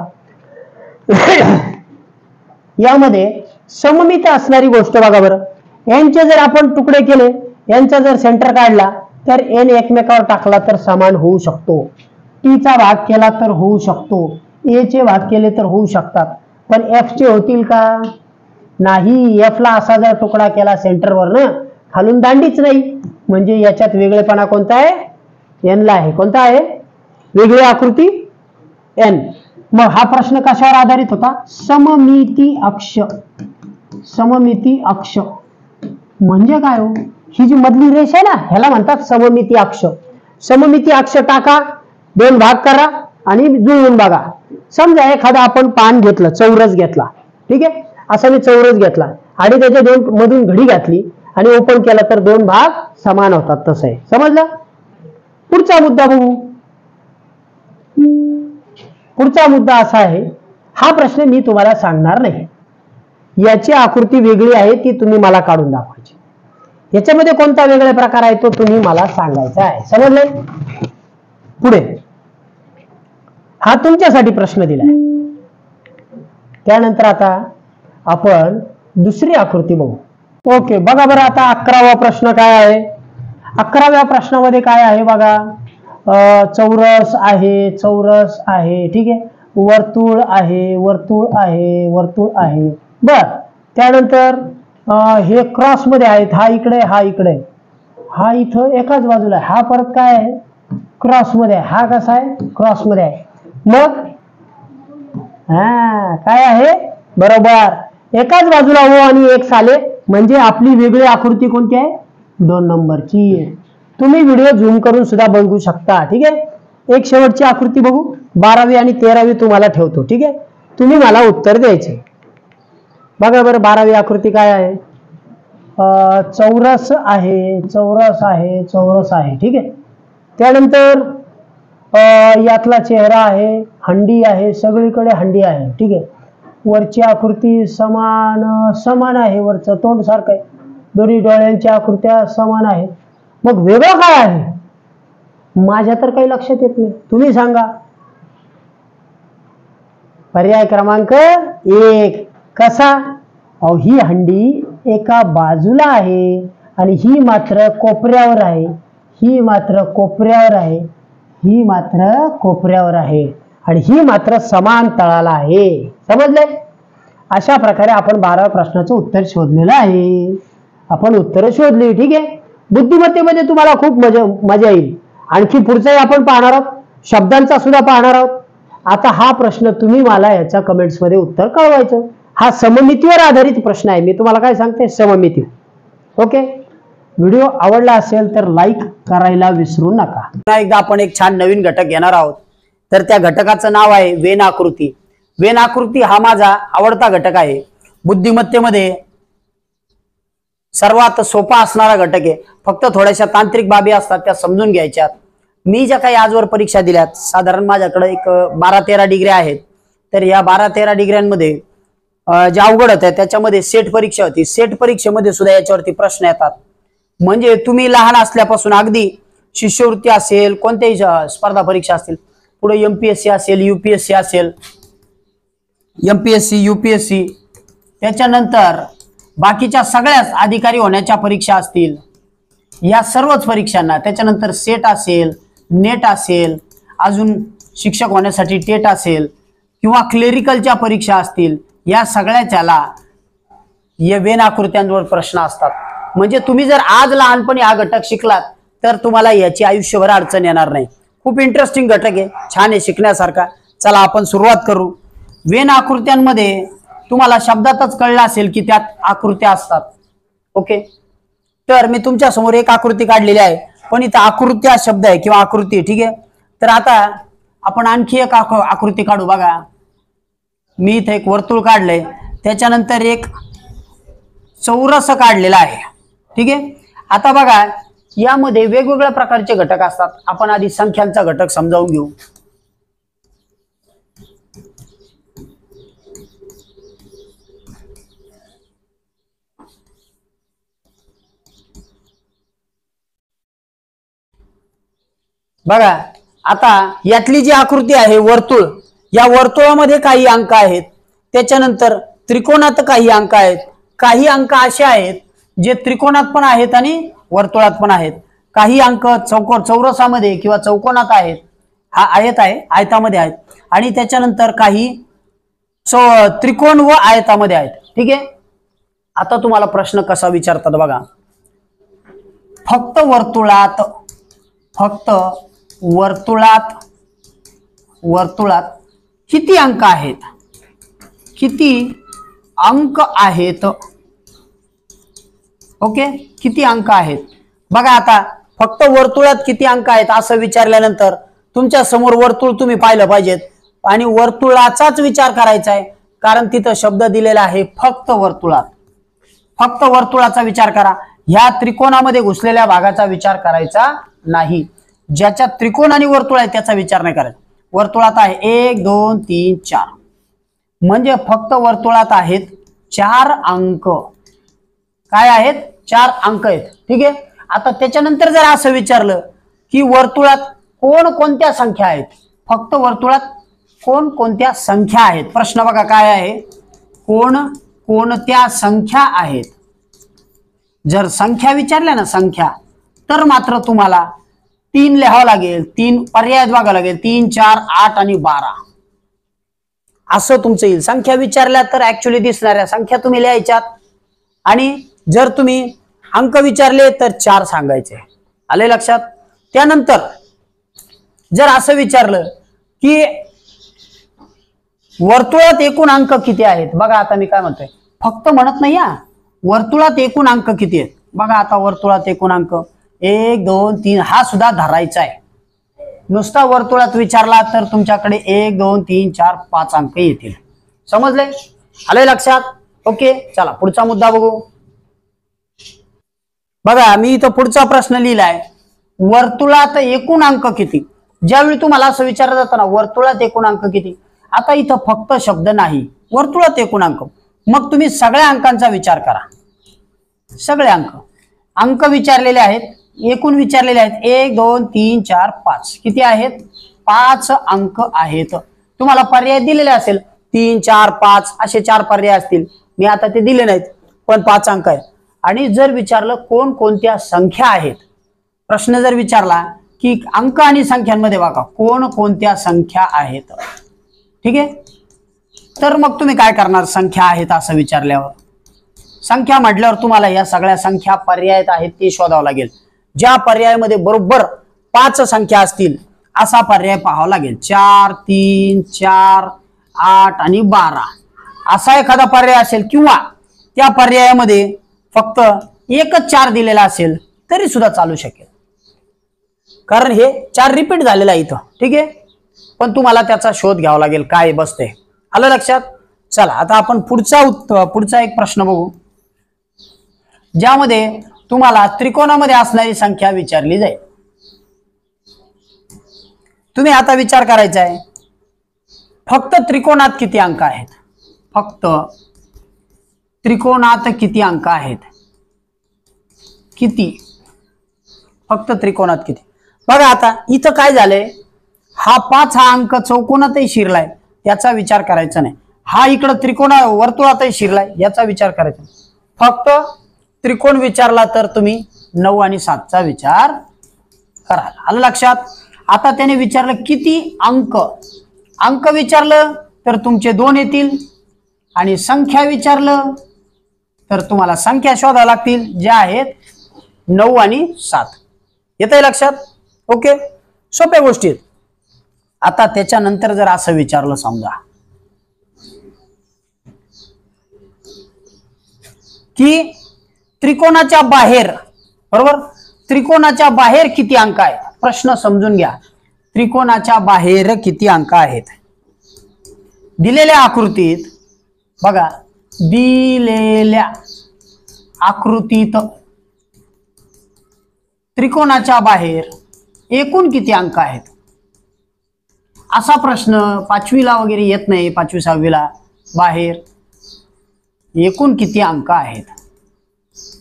यामध्ये सममित असणारी गोष्ट बघा बरं. यांचे जर आपण तुकडे केले, यांचा जर सेंटर काढला तर एन एकमेकावर टाकला तर समान होऊ शकतो. टी चा भाग केला तर होऊ शकतो. ए चे भाग केले तर होऊ शकतात. पण एफ चे होतील का? नाही. एफ ला असा जर तुकडा केला सेंटरवर ना, खालून दांडीच नाही. म्हणजे याच्यात वेगळेपणा कोणता आहे? एन ला आहे. कोणता आहे? वेगळी आकृती एन. मग हा प्रश्न कशावर आधारित होता? सममिती अक्ष. सममिती अक्ष म्हणजे काय हो? ही जी मधली रेष आहे ना, ह्याला म्हणतात सममिती अक्ष. सममिती अक्ष टाका, दोन भाग करा आणि जुळवून बघा. समजा एखादा आपण पान घेतलं, चौरस घेतला, ठीक आहे, असा मी चौरस घेतला आणि त्याच्या दोन मधून घडी घातली आणि ओपन केला तर दोन भाग समान होतात. तसं आहे. समजलं? पुढचा मुद्दा बघू. पुढचा मुद्दा असा आहे, हा प्रश्न मी तुम्हाला सांगणार नाही. याची आकृती वेगळी आहे, ती तुम्ही मला काढून दाखवायची. याच्यामध्ये कोणता वेगळा प्रकार आहे तो तुम्ही मला सांगायचा आहे. समजले? पुढे हा तुमच्यासाठी प्रश्न दिलाय. त्यानंतर आता आपण दुसरी आकृती बघू. ओके, बघा बरं आता 11वा प्रश्न काय आहे? 11व्या प्रश्नामध्ये काय आहे बघा. चौरस आहे, चौरस आहे, ठीक आहे, वर्तुळ आहे, वर्तुळ आहे, वर्तुळ आहे. बर, त्यानंतर हे क्रॉस मध्ये आहेत. हा इकडे, हा इकडे, हा इथं एकाच बाजूला आहे. हा परत काय आहे? क्रॉस मध्ये आहे. हा कसा आहे? क्रॉस मध्ये आहे. मग हा काय आहे? बरोबर, एकाच बाजूला ओ आणि एक आले म्हणजे आपली वेगळी आकृती कोणती आहे? 2 नंबरची. तुम्ही व्हिडिओ झूम करून सुद्धा बघू शकता. ठीक आहे. एक शेवटची आकृती बघू. 12वी आणि 13वी तुम्हाला ठेवतो. ठीक आहे, तुम्ही मला उत्तर द्यायचे. बघा बरं 12वी आकृती काय आहे? चौरस आहे, चौरस आहे, चौरस आहे. ठीक आहे. त्यानंतर यातला चेहरा आहे, हंडी आहे, सगळीकडे हंडी आहे. ठीक आहे. वरची आकृती समान समान आहे, वरचं तोंड सारखं आहे, दोन्ही डोळ्यांच्या आकृत्या समान आहेत. मग वेगळं काय आहे? माझ्या तर काही लक्षात येत नाही, तुम्ही सांगा. पर्याय क्रमांक 1 कसा? अहो, ही हंडी एका बाजूला आहे आणि ही मात्र कोपऱ्यावर आहे, ही मात्र कोपऱ्यावर आहे, ही मात्र कोपऱ्यावर आहे आणि ही मात्र समान तळाला आहे. समजले? अशा प्रकारे आपण 12व्या प्रश्नाचं उत्तर शोधलेलं आहे. आपण उत्तर शोधली. ठीक आहे. बुद्धिमत्तेमध्ये तुम्हाला खूप मजा येईल. आणखी पुढचाही आपण पाहणार आहोत, शब्दांचा सुद्धा पाहणार आहोत. आता हा प्रश्न तुम्ही मला याच्या कमेंट्स मध्ये उत्तर कळवायचं. हा सममितीवर आधारित प्रश्न आहे. मी तुम्हाला काय सांगते? सममिती. ओके. व्हिडिओ आवडला असेल तर लाईक करायला विसरू नका. पुन्हा एकदा आपण एक छान नवीन घटक घेणार आहोत. तर त्या घटकाचं नाव आहे वेन आकृती. वेन आकृती हा माझा आवडता घटक आहे. बुद्धिमत्तेमध्ये सर्वात सोपा असणारा घटक आहे. फक्त थोड्याशा तांत्रिक बाबी असतात, त्या समजून घ्यायच्यात. मी ज्या काही आजवर परीक्षा दिल्यात, साधारण माझ्याकडे एक 12-13 डिग्री आहेत. तर या 12-13 डिग्र्यांमध्ये जे अवघड होत्या त्याच्यामध्ये सेट परीक्षा होती. सेट परीक्षेमध्ये सुद्धा याच्यावरती प्रश्न येतात. म्हणजे तुम्ही लहान असल्यापासून अगदी शिष्यवृत्ती असेल, कोणत्याही स्पर्धा परीक्षा असतील, पुढे MPSC असेल, UPSC असेल, MPSC UPSC, त्याच्यानंतर बाकीच्या सगळ्याच अधिकारी होण्याच्या परीक्षा असतील, या सर्वच परीक्षांना, त्याच्यानंतर सेट असेल, नेट असेल, अजून शिक्षक होण्यासाठी टेट असेल किंवा क्लेरिकलच्या परीक्षा असतील, या सगळ्याच्याला या वेन आकृत्यांवर प्रश्न असतात. म्हणजे तुम्ही जर आज लहानपणी हा घटक शिकलात तर तुम्हाला याची आयुष्यभर अडचण येणार नाही. खूप इंटरेस्टिंग घटक आहे, छान आहे शिकण्यासारखा. चला आपण सुरुवात करू. वेन आकृत्यांमध्ये तुम्हाला शब्दातच कळलं असेल की त्यात आकृत्या असतात. ओके. तर मी तुमच्या समोर एक आकृती काढलेली आहे, पण इथं आकृत्या शब्द आहे किंवा आकृती. ठीक आहे. तर आता आपण आणखी एक आकृती काढू. बघा, मी इथे एक वर्तुळ काढलंय, त्याच्यानंतर एक चौरस काढलेला आहे. ठीक आहे. आता बघा, यामध्ये वेगवेगळ्या प्रकारचे घटक असतात. आपण आधी संख्यांचा घटक समजावून घेऊ. बघा आता यातली जी आकृती आहे वर्तुळ, या वर्तुळामध्ये काही अंक आहेत, त्याच्यानंतर त्रिकोणात काही अंक आहेत. काही अंक असे आहेत जे त्रिकोणात पण आहेत आणि वर्तुळात पण आहेत. काही अंक चौरसामध्ये किंवा चौकोनात आहेत, हा आयत आहे, आयतामध्ये आहेत. आणि त्याच्यानंतर काही त्रिकोण व आयतामध्ये आहेत. ठीक आहे. आता तुम्हाला प्रश्न कसा विचारतात बघा. फक्त वर्तुळात किती अंक आहेत? किती अंक आहेत? ओके, किती अंक आहेत? बघा आता फक्त वर्तुळात किती अंक आहेत असं विचारल्यानंतर तुमच्या समोर वर्तुळ तुम्ही पाहिलं पाहिजेत आणि वर्तुळाचाच विचार करायचा आहे, कारण तिथं शब्द दिलेला आहे फक्त वर्तुळात. फक्त वर्तुळाचा विचार करा. ह्या त्रिकोणामध्ये घुसलेल्या भागाचा विचार करायचा नाही. ज्याच्यात त्रिकोण आणि वर्तुळ आहे त्याचा विचार नाही करायचा. वर्तुळात आहे 1 2 3 4, म्हणजे फक्त वर्तुळात आहेत 4 अंक. काय आहेत? 4 अंक आहेत. ठीक आहे. आता त्याच्यानंतर जर असं विचारलं की वर्तुळात कोणकोणत्या संख्या आहेत, फक्त वर्तुळात कोणकोणत्या संख्या आहेत, प्रश्न बघा काय आहे, कोणकोणत्या संख्या आहेत. जर संख्या विचारल्या ना, संख्या, तर मात्र तुम्हाला 3 लिहावं लागेल. 3 पर्याय बघावं लागेल. 3 4 8 आणि 12 असं तुमचं येईल. संख्या विचारल्या तर ऍक्च्युअली दिसणाऱ्या संख्या तुम्ही लिहायच्यात आणि जर तुम्ही अंक विचारले तर 4 सांगायचे. आले लक्षात? त्यानंतर जर असं विचारलं की वर्तुळात एकूण अंक किती आहेत, बघा आता मी काय म्हणतोय, फक्त म्हणत नाही हा, वर्तुळात एकूण अंक किती आहेत. बघा आता वर्तुळात एकूण अंक 1 2 3 हा सुद्धा धरायचा आहे. नुसता वर्तुळात विचारला तर तुमच्याकडे 1 2 3 4 5 अंक येतील. समजले? आले लक्षात? ओके, चला पुढचा मुद्दा बघू. बघा मी इथं पुढचा प्रश्न लिहिलाय, वर्तुळात एकूण अंक किती. ज्यावेळी तुम्हाला असं विचारलं जातं ना, वर्तुळात एकूण अंक किती, आता इथं फक्त शब्द नाही, वर्तुळात एकूण अंक, मग तुम्ही सगळ्या अंकांचा विचार करा. सगळे अंक विचारलेले आहेत, एकूण विचारलेले आहेत 1 2 3 4 5. किती आहेत? 5 अंक आहेत. तुम्हाला पर्याय दिलेले असेल 3 4 5 असे 4 पर्याय असतील. मी आता ते दिले नाहीत, पण 5 अंक आहेत. आणि जर विचारलं कोणकोणत्या संख्या आहेत, प्रश्न जर विचारला की अंक आणि संख्यांमध्ये बघा कोणकोणत्या संख्या आहेत. ठीक आहे. तर मग तुम्ही काय करणार, संख्या आहेत असं विचारल्यावर, संख्या म्हटल्यावर तुम्हाला या सगळ्या संख्या पर्यायात आहेत ते शोधावं लागेल. ज्या पर्यायामध्ये बरोबर 5 संख्या असतील असा पर्याय पाहावा लागेल. 4 3 4 8 आणि 12 असा एखादा पर्याय असेल, किंवा त्या पर्यायामध्ये फक्त एकच 4 दिलेला असेल तरी सुद्धा चालू शकेल, कारण हे 4 रिपीट झालेला आहे इथं. ठीक आहे. पण तुम्हाला त्याचा शोध घ्यावा लागेल काय बसते. आलं लक्षात? चला आता आपण पुढचा एक प्रश्न बघू, ज्यामध्ये तुम्हाला त्रिकोणामध्ये असणारी संख्या विचारली जाईल. तुम्ही आता विचार करायचा आहे फक्त त्रिकोणात किती अंक आहेत. फक्त त्रिकोणात किती अंक आहेत, किती, फक्त त्रिकोणात किती. बघा आता इथं काय झालंय, हा 5 हा अंक चौकोनातही शिरलाय, त्याचा विचार करायचा नाही. हा इकडं वर्तुळातही शिरलाय, याचा विचार करायचा. फक्त त्रिकोण विचारला तर तुम्ही 9 आणि 7चा विचार करा. आलं लक्षात? आता त्याने विचारलं किती अंक विचारलं तर तुमचे 2 येतील, आणि संख्या विचारलं तर तुम्हाला संख्या शोधाव्या लागतील, ज्या आहेत 9 आणि 7. येतंय लक्षात? ओके, सोप्या गोष्टी आहेत. आता त्याच्यानंतर जर असं विचारलं समजा की त्रिकोणाच्या बाहेर, बरोबर, त्रिकोणाच्या बाहेर किती अंक आहेत. प्रश्न समजून घ्या, त्रिकोणाच्या बाहेर किती अंक आहेत. दिलेल्या आकृतीत बघा, दिलेल्या आकृतीत त्रिकोणाच्या बाहेर एकूण किती अंक आहेत? असा प्रश्न 5वीला वगैरे येत नाही. 5वी 6वीला बाहेर एकूण किती अंक आहेत?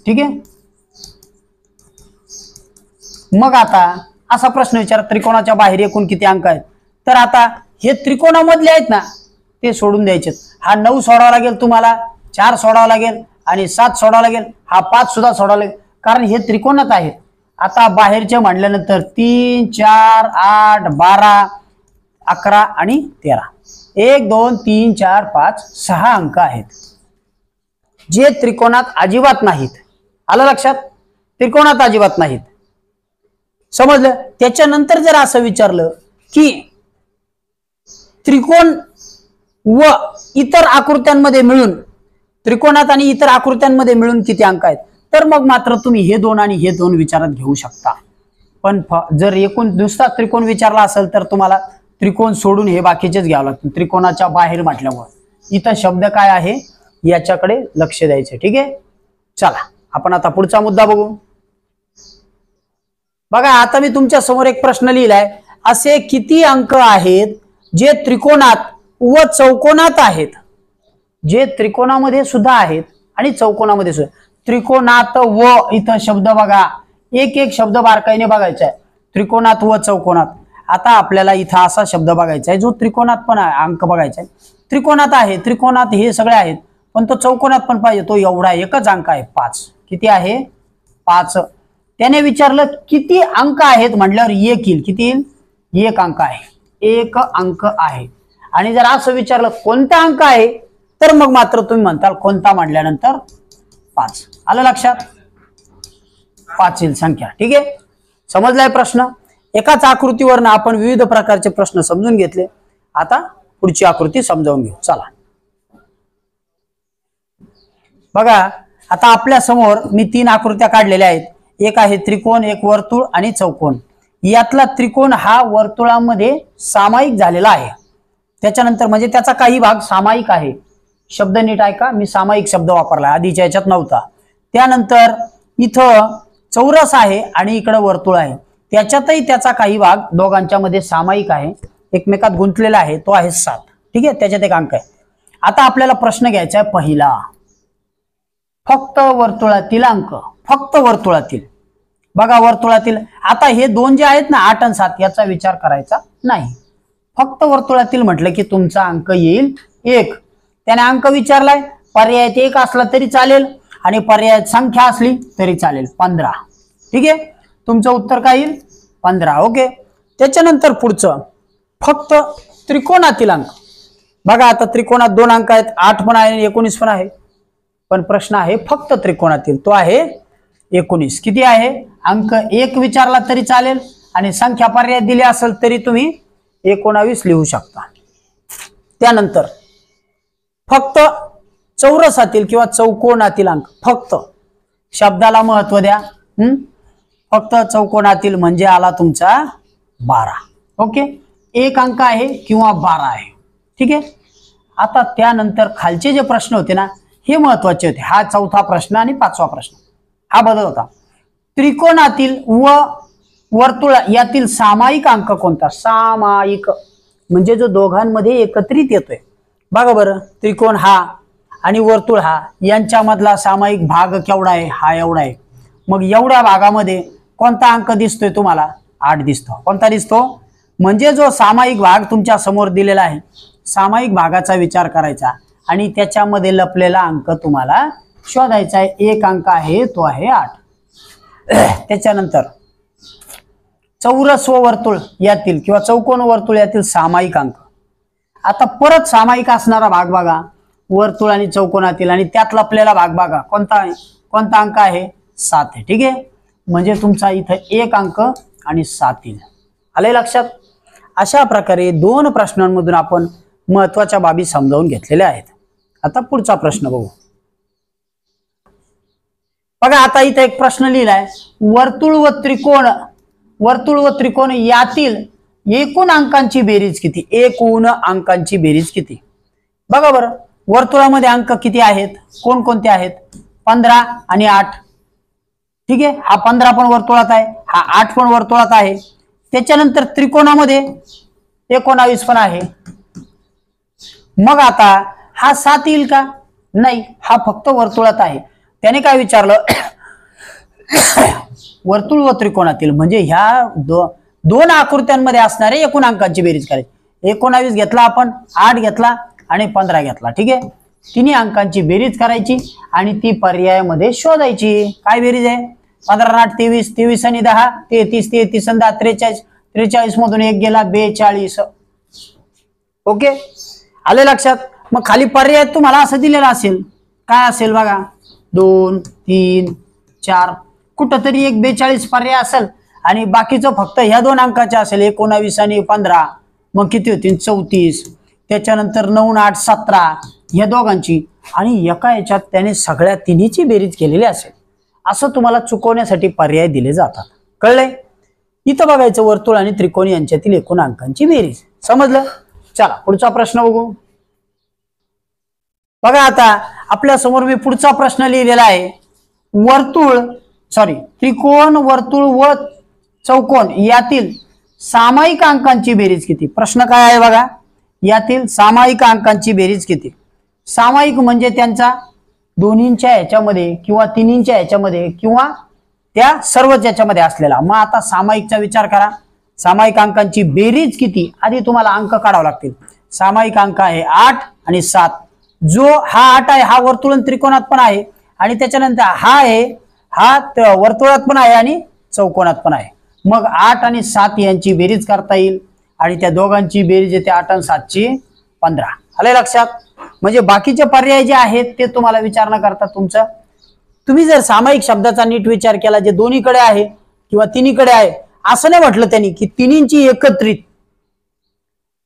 ठीक आहे. मग आता असा प्रश्न विचार, त्रिकोणाच्या बाहेर एकूण किती अंक आहेत? तर आता हे त्रिकोणामधले आहेत ना, ते सोडून द्यायचे. हा 9 सोडावा लागेल तुम्हाला, 4 सोडावा लागेल आणि 7 सोडावा लागेल, हा 5 सुद्धा सोडावा लागेल, कारण हे त्रिकोणात आहेत. आता बाहेरचे म्हटल्यानंतर 3 4 8 12 11 आणि 13, 1 2 3 4 5 6 अंक आहेत जे त्रिकोणात अजिबात नाहीत. आलं लक्षात? त्रिकोणात अजिबात नाहीत. समजलं? त्याच्यानंतर जर असं विचारलं की त्रिकोण व इतर आकृत्यांमध्ये मिळून, त्रिकोणात आणि इतर आकृत्यांमध्ये मिळून किती अंक आहेत, तर मग मात्र तुम्ही हे 2 आणि हे 2 विचारात घेऊ शकता. पण जर एकूण नुसता त्रिकोण विचारला असेल तर तुम्हाला त्रिकोण सोडून हे बाकीचेच घ्यावं लागतं. त्रिकोणाच्या बाहेर म्हटल्यामुळे इथं शब्द काय आहे याच्याकडे लक्ष द्यायचं. ठीक आहे. चला आपण आता पुढचा मुद्दा बघू. बघा, आता मी तुमच्या समोर एक प्रश्न लिहिलाय. असे किती अंक आहेत जे त्रिकोणात व चौकोनात आहेत? जे त्रिकोणामध्ये सुद्धा आहेत आणि चौकोनामध्ये सुद्धा. त्रिकोणात व, इथं शब्द बघा, एक एक शब्द बारकाईने बघायचा आहे. त्रिकोणात व चौकोनात. आता आपल्याला इथं असा शब्द बघायचा आहे जो त्रिकोणात पण आहे, अंक बघायचा आहे. त्रिकोणात आहे, त्रिकोणात हे सगळे आहेत, पण तो चौकोनात पण पाहिजे. तो एवढा एकच अंक आहे, 5. किती आहे? 5. त्याने विचारलं किती अंक आहेत म्हटल्यावर 1 येईल. किती येईल? 1 अंक आहे. 1 अंक आहे. आणि जर असं विचारलं कोणता अंक आहे, तर मग मात्र तुम्ही म्हणताल कोणता म्हटल्यानंतर 5. आलं लक्षात? 5 येईल संख्या. ठीक आहे. समजलाय प्रश्न? एकाच आकृतीवरनं आपण विविध प्रकारचे प्रश्न समजून घेतले. आता पुढची आकृती समजावून घेऊ. चला बघा, आता आपल्या समोर मी 3 आकृत्या काढलेल्या आहेत. एक आहे त्रिकोण, एक वर्तुळ आणि चौकोन. यातला त्रिकोण हा वर्तुळामध्ये सामायिक झालेला आहे. त्याच्यानंतर म्हणजे त्याचा काही भाग सामायिक आहे. शब्द नीट ऐका, मी सामायिक शब्द वापरला, आधीच्या याच्यात नव्हता. त्यानंतर इथं चौरस आहे आणि इकडे वर्तुळ आहे. त्याच्यातही त्याचा काही भाग दोघांच्या मध्ये सामायिक आहे, एकमेकात गुंतलेला आहे. तो आहे 7. ठीक आहे. त्याच्यात एक अंक आहे. आता आपल्याला प्रश्न घ्यायचा आहे पहिला, फक्त वर्तुळातील अंक. फक्त वर्तुळातील. बघा वर्तुळातील. आता हे 2 जे आहेत ना, 8 आणि 7, याचा विचार करायचा नाही. फक्त वर्तुळातील म्हटलं की तुमचा अंक येईल 1. त्याने अंक विचारलाय, पर्यायात 1 असला तरी चालेल आणि पर्यायात संख्या असली तरी चालेल. 15. ठीक आहे. तुमचं उत्तर काय येईल? 15. ओके. त्याच्यानंतर पुढचं फक्त त्रिकोणातील अंक. बघा, आता त्रिकोणात 2 अंक आहेत, 8 पण आहे आणि 19 पण आहे. पण प्रश्न आहे फक्त त्रिकोणातील, तो आहे 19. किती आहे? अंक 1 विचारला तरी चालेल आणि संख्या पर्याय दिली असेल तरी तुम्ही 19 लिहू शकता. त्यानंतर फक्त चौरसातील किंवा चौकोनातील अंक. फक्त शब्दाला महत्व द्या. फक्त चौकोनातील म्हणजे आला तुमचा 12. ओके. 1 अंक आहे किंवा 12 आहे. ठीक आहे. आता त्यानंतर खालचे जे प्रश्न होते ना, हे महत्वाचे होते. हा 4था प्रश्न आणि 5वा प्रश्न हा बदल होता. त्रिकोणातील व वर्तुळ यातील सामायिक अंक कोणता? सामायिक म्हणजे जो दोघांमध्ये एकत्रित येतोय. बघा बरं, त्रिकोण हा आणि वर्तुळ हा यांच्यामधला सामायिक भाग केवढा आहे? हा एवढा आहे. मग एवढ्या भागामध्ये कोणता अंक दिसतोय तुम्हाला? 8 दिसतो. कोणता दिसतो? म्हणजे जो सामायिक भाग तुमच्या समोर दिलेला आहे, सामायिक भागाचा विचार करायचा आणि त्याच्यामध्ये लपलेला अंक तुम्हाला शोधायचा आहे. 1 अंक आहे, तो आहे 8. त्याच्यानंतर चौरस व वर्तुळ यातील किंवा चौकोन वर्तुळ यातील सामायिक अंक. आता परत सामायिक असणारा भाग बघा, वर्तुळ आणि चौकोनातील, आणि त्यात लपलेला भाग बघा. कोणता अंक आहे? 7 आहे. ठीक आहे. म्हणजे तुमचा इथं 1 अंक आणि 7 येईल. आले लक्षात? अशा प्रकारे 2 प्रश्नांमधून आपण महत्वाच्या बाबी समजावून घेतलेल्या आहेत. आता पुढचा प्रश्न बघू. बघा, आता इथे एक प्रश्न लिहिलाय, वर्तुळ व त्रिकोण यातील एकूण अंकांची बेरीज किती? एकूण अंकांची बेरीज किती? बघा बरं, वर्तुळामध्ये अंक किती आहेत? कोणकोणते आहेत? 15 आणि 8. ठीक आहे, हा 15 पण वर्तुळात आहे, हा 8 पण वर्तुळात आहे. त्याच्यानंतर त्रिकोणामध्ये 19 पण आहे. मग आता हा 7 येईल का? नाही, हा फक्त वर्तुळात आहे. त्याने काय विचारलं, वर्तुळ व त्रिकोणातील म्हणजे ह्या दोन आकृत्यांमध्ये असणारे एकूण अंकांची बेरीज करायची. 19 घेतला आपण, 8 घेतला आणि 15 घेतला. ठीक आहे, तिन्ही अंकांची बेरीज करायची आणि ती पर्यायामध्ये शोधायची. काय बेरीज आहे? 15 8 23, 23 आणि 10 33, 33 आणि 10 43, 43 मधून एक गेला 42. ओके, आले लक्षात? मग खाली पर्याय तुम्हाला असं दिलेला असेल, काय असेल बघा, 2 3 4, कुठंतरी एक 42 पर्याय असेल आणि बाकीचं फक्त ह्या दोन अंकाचे असेल, 19 आणि 15. मग किती होतील? 34. त्याच्यानंतर 9 8 17 ह्या दोघांची आणि एका याच्यात त्याने सगळ्या तिन्हीची बेरीज केलेली असेल. असं तुम्हाला चुकवण्यासाठी पर्याय दिले जातात. कळलंय? इथं बघायचं वर्तुळ आणि त्रिकोण यांच्यातील एकूण अंकांची बेरीज. समजलं? चला पुढचा प्रश्न बघू. बघा आता आपल्या समोर मी पुढचा प्रश्न लिहिलेला आहे. त्रिकोण, वर्तुळ व चौकोन यातील सामायिक अंकांची बेरीज किती? प्रश्न काय आहे बघा, यातील सामायिक अंकांची बेरीज किती? सामायिक म्हणजे त्यांचा दोन्हींच्या ह्याच्यामध्ये किंवा तिन्हींच्या ह्याच्यामध्ये किंवा त्या सर्वच याच्यामध्ये असलेला. मग आता सामायिकचा विचार करा, सामायिक अंकांची बेरीज किती? आधी तुम्हाला अंक काढावे लागतील. सामायिक अंक आहे 8 आणि 7. जो हा 8 आहे हा वर्तुळ आणि त्रिकोणात पण आहे आणि त्याच्यानंतर हा आहे, हा वर्तुळात पण आहे आणि चौकोनात पण आहे. मग 8 आणि 7 यांची बेरीज करता येईल आणि त्या दोघांची बेरीज येते 8 आणि 7 ची 15. आले लक्षात? म्हणजे बाकीचे पर्याय जे आहेत ते तुम्हाला विचार न करता तुमचं, तुम्ही जर सामायिक शब्दाचा नीट विचार केला, जे दोन्हीकडे आहे किंवा तिन्हीकडे आहे, असं नाही म्हटलं त्यांनी की तिन्हींची एकत्रित,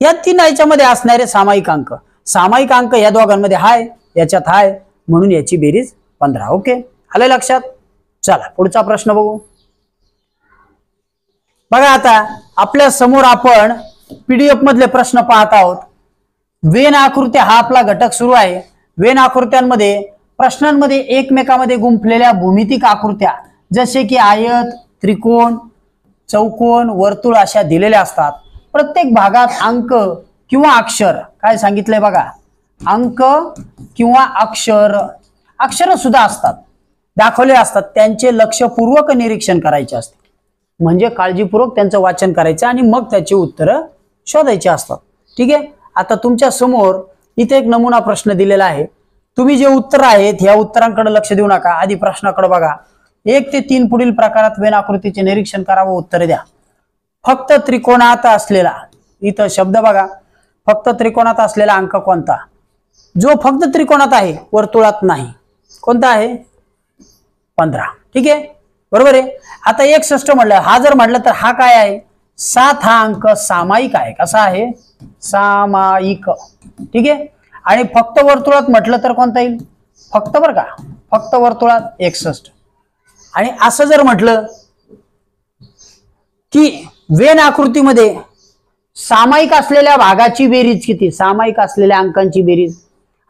या तीन याच्यामध्ये असणारे सामायिक अंक, सामायिक अंक या दोघांमध्ये हाय, याच्यात हाय, म्हणून याची बेरीज 15. ओके, आलं लक्षात? चला पुढचा प्रश्न बघू. बघा आता आपल्या समोर आपण पीडीएफ मधले प्रश्न पाहत आहोत. वेन आकृत्या हा आपला घटक सुरू आहे. वेन आकृत्यांमध्ये प्रश्नांमध्ये एकमेकांमध्ये गुंफलेल्या भूमितिक आकृत्या जसे की आयत, त्रिकोण, चौकोन, वर्तुळ अशा दिलेल्या असतात. प्रत्येक भागात अंक किंवा अक्षर, काय सांगितलंय बघा, अंक किंवा अक्षर सुद्धा असतात, दाखवले असतात. त्यांचे लक्षपूर्वक निरीक्षण करायचे असते, म्हणजे काळजीपूर्वक त्यांचं वाचन करायचं आणि मग त्याची उत्तरं शोधायची असतात. ठीक आहे, आता तुमच्या समोर इथे एक नमुना प्रश्न दिलेला आहे. तुम्ही जे उत्तर आहेत ह्या उत्तरांकडे लक्ष देऊ नका, आधी प्रश्नाकडे बघा. 1 ते 3 पुढील प्रकारात वेन आकृतीचे निरीक्षण करा व उत्तर द्या. फक्त त्रिकोणात असलेला, इथं शब्द बघा, फक्त त्रिकोणात असलेला अंक कोणता? जो फक्त त्रिकोणात आहे, वर्तुळात नाही. कोणता आहे? 15. ठीक आहे, बरोबर आहे. आता 61 म्हटलं, हा जर म्हटलं तर हा काय आहे? 7 हा अंक सामायिक आहे. कसा आहे? सामायिक. ठीक आहे, आणि फक्त वर्तुळात म्हटलं तर कोणता येईल? फक्त, बरं का, फक्त वर्तुळात 61. आणि असं जर म्हटलं की वेन आकृतीमध्ये सामायिक असलेल्या भागाची बेरीज किती? सामायिक असलेल्या अंकांची बेरीज.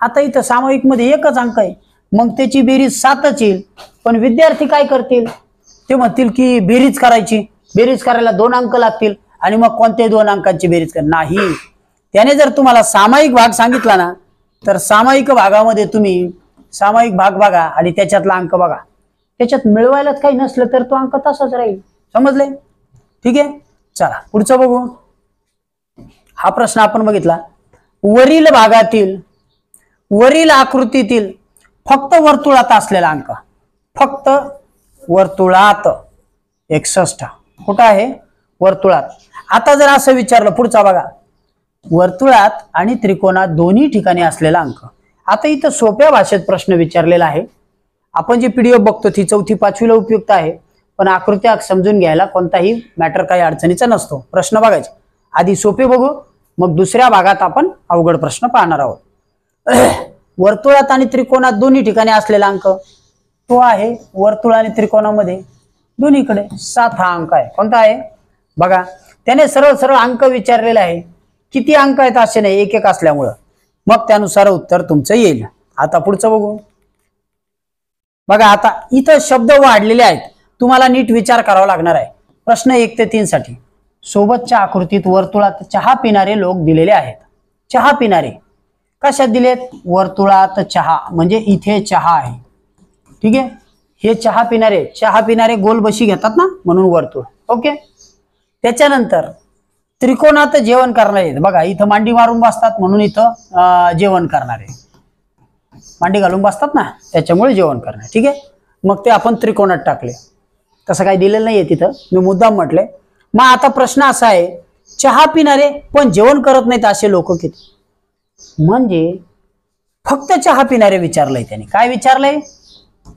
आता इथं सामायिक मध्ये एकच अंक आहे, मग त्याची बेरीज 7च येईल. पण विद्यार्थी काय करतील? ते म्हणतील की बेरीज करायची, बेरीज करायला 2 अंक लागतील आणि मग कोणत्याही 2 अंकांची बेरीज कर. नाही, त्याने जर तुम्हाला सामायिक भाग सांगितला ना, तर सामायिक भागामध्ये तुम्ही सामायिक भाग बघा आणि त्याच्यातला अंक बघा. त्याच्यात मिळवायलाच काही नसलं तर तो अंक तसाच राहील. समजले? ठीक आहे, चला पुढचं बघू. हा प्रश्न आपण बघितला. वरील भागातील, वरील आकृतीतील फक्त वर्तुळात असलेला अंक, फक्त वर्तुळात 61. कुठं आहे? वर्तुळात. आता जर असं विचारलं, पुढचा बघा, वर्तुळात आणि त्रिकोणात दोन्ही ठिकाणी असलेला अंक. आता इथं सोप्या भाषेत प्रश्न विचारलेला आहे. आपण जी पीडीएफ बघतो ती 4थी 5वीला उपयुक्त आहे, पण आकृत्या समजून घ्यायला कोणताही मॅटर काही अडचणीचा नसतो. प्रश्न बघायचे आधी सोपे बघू, मग दुसऱ्या भागात आपण अवघड प्रश्न पाहणार आहोत. वर्तुळात आणि त्रिकोणात दोन्ही ठिकाणी असलेला अंक तो आहे वर्तुळ आणि त्रिकोणामध्ये दोन्हीकडे 7 हा अंक आहे. कोणता आहे बघा, त्याने सरळ सरळ अंक विचारलेला आहे. किती अंक आहेत असे नाही, एक एक असल्यामुळं मग त्यानुसार उत्तर तुमचं येईल. आता पुढचं बघू. बघा आता इथं शब्द वाढलेले आहेत, तुम्हाला नीट विचार करावा लागणार आहे. प्रश्न 1 ते 3 साठी सोबतच्या आकृतीत वर्तुळात चहा पिणारे लोक दिलेले आहेत. चहा पिणारे कशात दिलेत? वर्तुळात चहा, म्हणजे इथे चहा आहे. ठीक आहे, हे चहा पिणारे गोल बशी घेतात ना, म्हणून वर्तुळ. ओके, त्याच्यानंतर त्रिकोणात जेवण करणारे, बघा इथं मांडी मारून बसतात म्हणून इथं जेवण करणारे, मांडी घालून बसतात ना त्याच्यामुळे जेवण करणार. ठीक आहे, मग ते आपण त्रिकोणात टाकले. तसं काही दिलेलं नाहीये तिथं, मी मुद्दाम म्हटलंय. मग आता प्रश्न असा आहे, चहा पिणारे पण जेवण करत नाहीत असे लोक किती? म्हणजे फक्त चहा पिणारे विचारलंय त्याने. काय विचारलंय?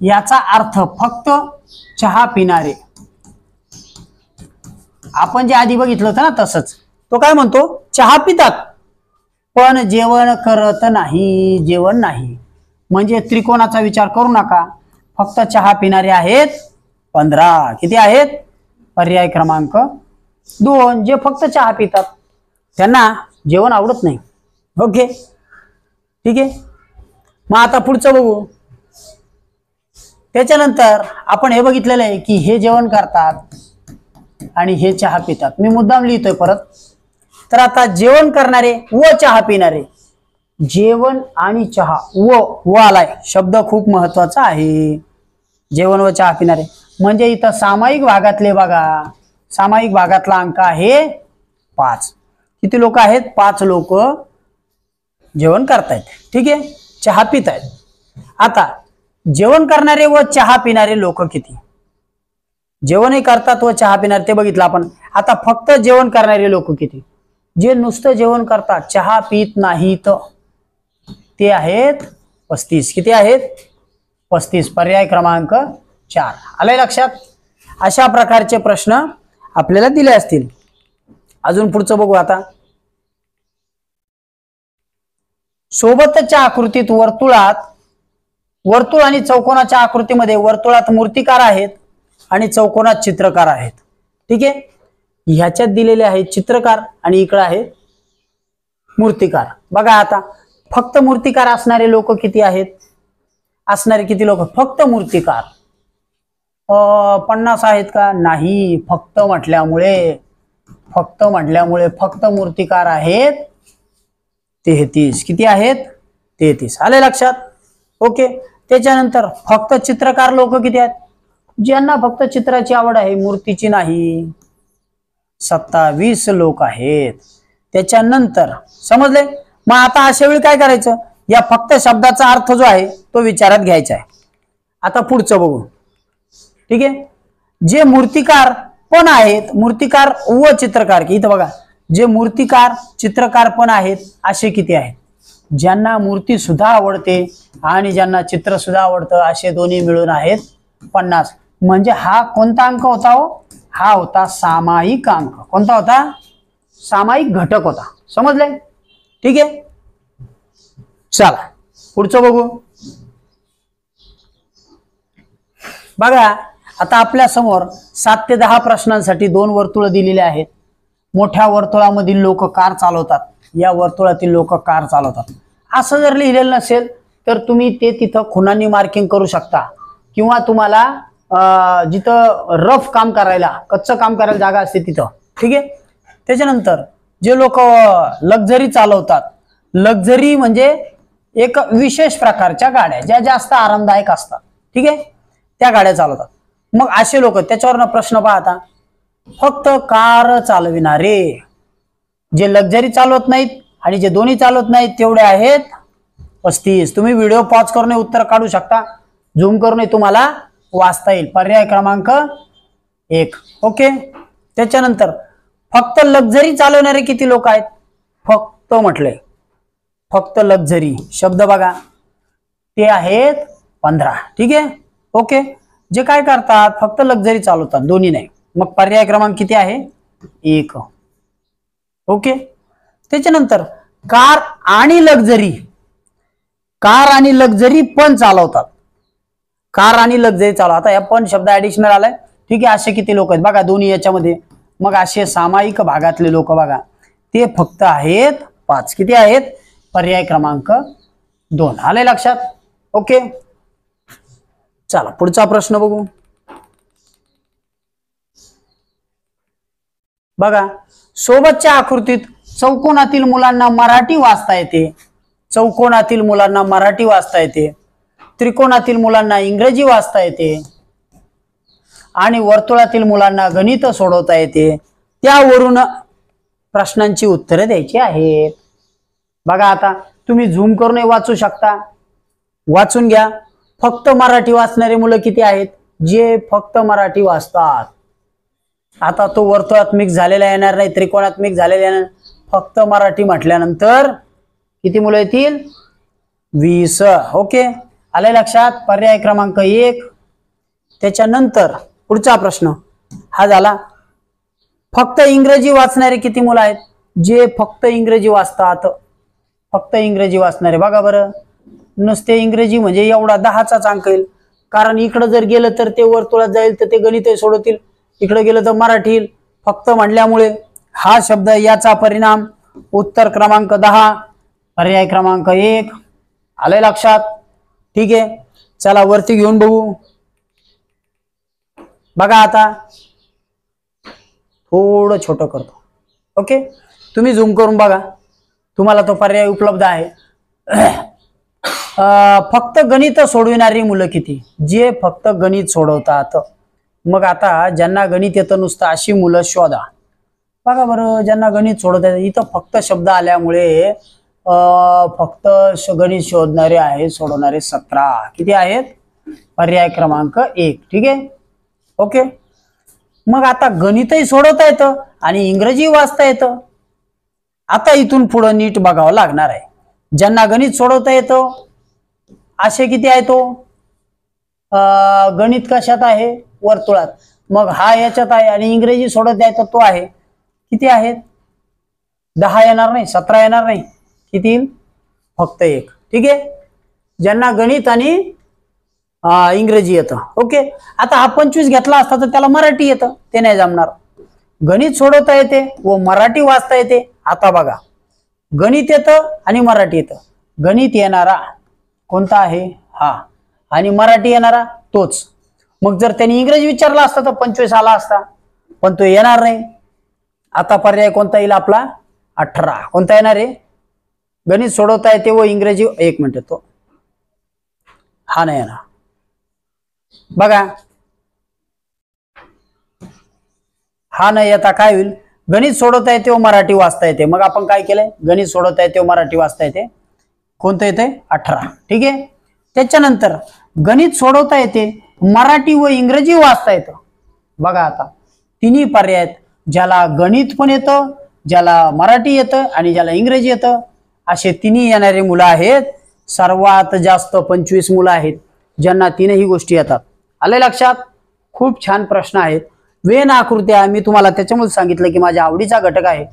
याचा अर्थ फक्त चहा पिणारे. आपण जे आधी बघितलं होतं ना तसंच. तो काय म्हणतो? चहा पितात पण जेवण करत नाही, जेवण नाही. म्हणजे त्रिकोणाचा विचार करू नका, फक्त चहा पिणारे आहेत 15. किती आहेत? पर्याय क्रमांक 2, जे फक्त चहा पितात, त्यांना जेवण आवडत नाही. ओके, ठीक आहे. मग आता पुढचं बघू. त्याच्यानंतर आपण हे बघितलेलं आहे की हे जेवण करतात आणि हे चहा पितात. मी मुद्दाम लिहितोय परत. तर आता जेवण करणारे व चहा पिणारे, जेवण आणि चहा, व आलाय शब्द खूप महत्वाचा आहे. जेवण व चहा पिणारे म्हणजे इथं सामायिक भागातले बघा, सामायिक भागातला अंक आहे 5. किती लोक आहेत? 5 लोक जेवण करतायत. ठीक आहे, चहा पित आहेत. आता जेवण करणारे व चहा पिणारे लोक किती? जेवणही करतात व चहा पिणारे ते बघितलं आपण. आता फक्त जेवण करणारे लोक किती? जे नुसतं जेवण करतात, चहा पित नाहीत, ते आहेत 35. किती आहेत? 35. पर्याय क्रमांक 4. आलंय लक्षात? अशा प्रकारचे प्रश्न आपल्याला दिले असतील. अजून पुढचं बघू. आता सोबतच्या आकृतीत वर्तुळ आणि चौकोनाच्या आकृतीमध्ये वर्तुळात मूर्तिकार आहेत आणि चौकोनात चित्रकार आहेत. ठीक आहे, ह्याच्यात दिलेले आहेत चित्रकार आणि इकडे आहेत मूर्तिकार. बघा आता फक्त मूर्तिकार असणारे लोक किती आहेत? असणारे किती लोक? फक्त मूर्तिकार 50 आहेत का? नाही, फक्त म्हटल्यामुळे फक्त मूर्तिकार आहेत 33. किती आहेत? 33. आले लक्षात? ओके, त्याच्यानंतर फक्त चित्रकार लोक किती आहेत? ज्यांना फक्त चित्राची आवड आहे, मूर्तीची नाही, 27 लोक आहेत. त्याच्यानंतर समजले? मग आता अशा वेळी काय करायचं? या फक्त शब्दाचा अर्थ जो आहे तो विचारात घ्यायचा आहे. आता पुढचं बघू. ठीक आहे, जे मूर्तिकार पण आहेत, मूर्तिकार व चित्रकार, की इथं बघा, जे मूर्तिकार चित्रकार पण आहेत असे किती आहेत? ज्यांना मूर्ती सुद्धा आवडते आणि ज्यांना चित्र सुद्धा आवडतं असे दोन्ही मिळून आहेत 50. म्हणजे हा कोणता अंक होता हो? हा होता सामायिक अंक. कोणता होता? सामायिक घटक होता. समजले? ठीक आहे, चला पुढचं बघू. बघा आता आपल्या समोर 7 ते 10 प्रश्नांसाठी 2 वर्तुळ दिलेले आहेत. मोठ्या वर्तुळामधील लोक कार चालवतात, या वर्तुळातील लोक कार चालवतात. असं जर लिहिलेलं नसेल तर तुम्ही ते तिथं खुणांनी मार्किंग करू शकता, किंवा तुम्हाला जिथं रफ काम करायला, कच्चं काम करायला जागा असते तिथं. ठीक आहे, त्याच्यानंतर जे लोक लक्झरी चालवतात, लक्झरी म्हणजे एक विशेष प्रकारच्या गाड्या ज्या जास्त आरामदायक असतात, ठीक आहे, त्या गाड्या चालवतात. मग असे लोक, त्याच्यावरनं प्रश्न पाहता, फक्त कार चालविणारे, जे लक्झरी चालवत नाहीत आणि जे दोन्ही चालवत नाहीत तेवढे आहेत 35. तुम्ही व्हिडिओ पॉज करून उत्तर काढू शकता, झूम करून तुम्हाला वाचता येईल. पर्याय क्रमांक 1. ओके, त्याच्यानंतर फक्त लक्झरी चालवणारे किती लोक आहेत? फक्त म्हटले, फक्त लक्झरी शब्द बघा, ते आहेत 15. ठीक आहे, ओके, जे काय करतात फक्त लक्झरी चालवतात, दोन्ही नाही. मग पर्याय क्रमांक किती आहे? 1. ओके, त्याच्यानंतर कार आणि लक्झरी, कार आणि लक्झरी पण चालवतात, कार आणि लक्झरी चालवतात. आता या पण शब्द ऍडिशनल आलाय. ठीक आहे, असे किती लोक आहेत बघा दोन्ही याच्यामध्ये. मग असे सामायिक भागातले लोक बघा, ते फक्त आहेत 5. किती आहेत? पर्याय क्रमांक 2. आले लक्षात? ओके, चला पुढचा प्रश्न बघू. बघा, सोबतच्या आकृतीत चौकोनातील मुलांना मराठी वाचता येते, चौकोनातील मुलांना मराठी वाचता येते, त्रिकोणातील मुलांना इंग्रजी वाचता येते आणि वर्तुळातील मुलांना गणित सोडवता येते. त्यावरून प्रश्नांची उत्तरे द्यायची आहेत. बघा, आता तुम्ही झूम करून वाचू शकता, वाचून घ्या. फक्त मराठी वाचणारे मुलं किती आहेत? जे फक्त मराठी वाचतात. आता तो वर्तुळात मिक्स झालेला येणार नाही, त्रिकोणात मिक्स झालेला येणार, फक्त मराठी म्हटल्यानंतर किती मुलं येतील? 20. ओके, आले लक्षात? पर्याय क्रमांक 1. त्याच्यानंतर पुढचा प्रश्न हा झाला, फक्त इंग्रजी वाचणारे किती मुलं आहेत? जे फक्त इंग्रजी वाचतात, फक्त इंग्रजी वाचणारे. बघा बरं, नुसते इंग्रजी म्हणजे एवढा 10चा अंक येईल, कारण इकडं जर गेलं तर ते वर्तुळात जाईल तर ते गणित सोडवतील, इकडे गेलं तर मराठी येईल. फक्त म्हणल्यामुळे हा शब्द, याचा परिणाम उत्तर क्रमांक 10, पर्याय क्रमांक 1. आलंय लक्षात? ठीक आहे, चला वरती घेऊन बघू. बघा, आता थोडं छोटं करतो. ओके, तुम्ही झूम करून बघा, तुम्हाला तो पर्याय उपलब्ध आहे. फक्त गणित सोडविणारी मुलं किती? जे फक्त गणित सोडवतात. मग आता ज्यांना गणित येतं नुसतं अशी मुलं शोधा. बघा बरं, ज्यांना गणित सोडवता येतं, इथं फक्त शब्द आल्यामुळे फक्त गणित शोधणारे आहेत, सोडवणारे 17. किती आहेत? पर्याय क्रमांक 1. ठीक आहे, ओके. मग आता गणितही सोडवता येतं आणि इंग्रजी वाचता येतं. आता इथून पुढं नीट बघावं लागणार आहे. ज्यांना गणित सोडवता येतं असे किती आहे? तो गणित कशात आहे? वर्तुळात. मग हा याच्यात आहे आणि इंग्रजी सोडवता येतं तो आहे. किती आहेत? 10 येणार नाही, 17 येणार नाही. किती येईल? फक्त 1. ठीक आहे, ज्यांना गणित आणि इंग्रजी येतं. ओके, आता हा 25 घेतला असता तर त्याला मराठी येतं, ते नाही जमणार. गणित सोडवता येते व मराठी वाचता येते. आता बघा, गणित येतं आणि मराठी येतं. गणित येणारा कोणता आहे? हा. आणि मराठी येणारा तोच. मग जर त्यांनी इंग्रजी विचारला असता तर 25 आला असता, पण तो येणार नाही. आता पर्याय कोणता येईल आपला? 18. कोणता येणार आहे? गणित सोडवता येते व इंग्रजी, 1 मिनिट, तो हा नाही येणार. बघा, हा नाही येता काय होईल? गणित सोडवता येते व मराठी वाचता येते. मग आपण काय केलंय? गणित सोडवता येते व मराठी वाचता येते. कोणतं येते? 18. ठीक आहे, त्याच्यानंतर गणित सोडवता येते, मराठी व इंग्रजी वाचता येतं. बघा, आता तिन्ही पर्याय आहेत. ज्याला गणित पण येतं, ज्याला मराठी येतं आणि ज्याला इंग्रजी येतं, असे तिन्ही येणारे मुलं आहेत. सर्वात जास्त 25 मुलं आहेत ज्यांना तीनही गोष्टी येतात. आले लक्षात? खूप छान प्रश्न आहेत. वेन आकृत्या मी तुम्हाला त्याच्यामुळे सांगितलं की माझ्या आवडीचा घटक आहे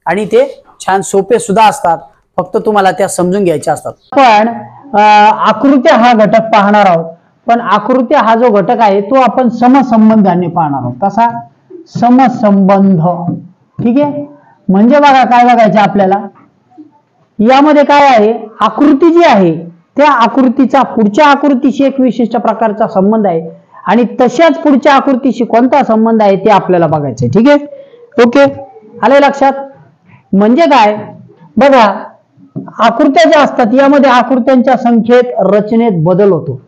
आणि ते छान सोपे सुद्धा असतात, फक्त तुम्हाला त्या समजून घ्यायच्या असतात. पण आकृत्या हा घटक पाहणार आहोत, पण आकृत्या हा जो घटक आहे तो आपण समसंबंधाने पाहणार आहोत. कसा? समसंबंध. ठीक आहे, म्हणजे बघा काय बघायचं आपल्याला, यामध्ये काय आहे? आकृती जी आहे त्या आकृतीचा पुढच्या आकृतीशी एक विशिष्ट प्रकारचा संबंध आहे आणि तशाच पुढच्या आकृतीशी कोणता संबंध आहे ते आपल्याला बघायचं. ठीक आहे, ओके, आले लक्षात? म्हणजे काय? बघा, आकृत्या ज्या असतात यामध्ये आकृत्यांच्या संख्येत, रचनेत बदल होतो.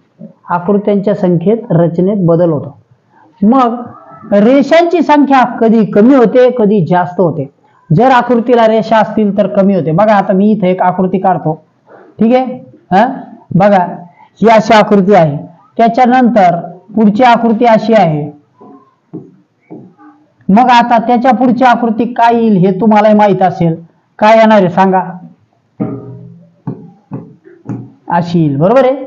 आकृत्यांच्या संख्येत, रचनेत बदल होतो. मग रेषांची संख्या कधी कमी होते, कधी जास्त होते. जर आकृतीला रेषा असतील तर कमी होते. बघा, आता मी इथे एक आकृती काढतो. ठीक आहे, बघा, ही अशी आकृती आहे. त्याच्यानंतर पुढची आकृती अशी आहे. मग आता त्याच्या पुढची आकृती काय येईल हे तुम्हाला माहित असेल. काय येणार आहे सांगा? अशी येईल, बरोबर आहे.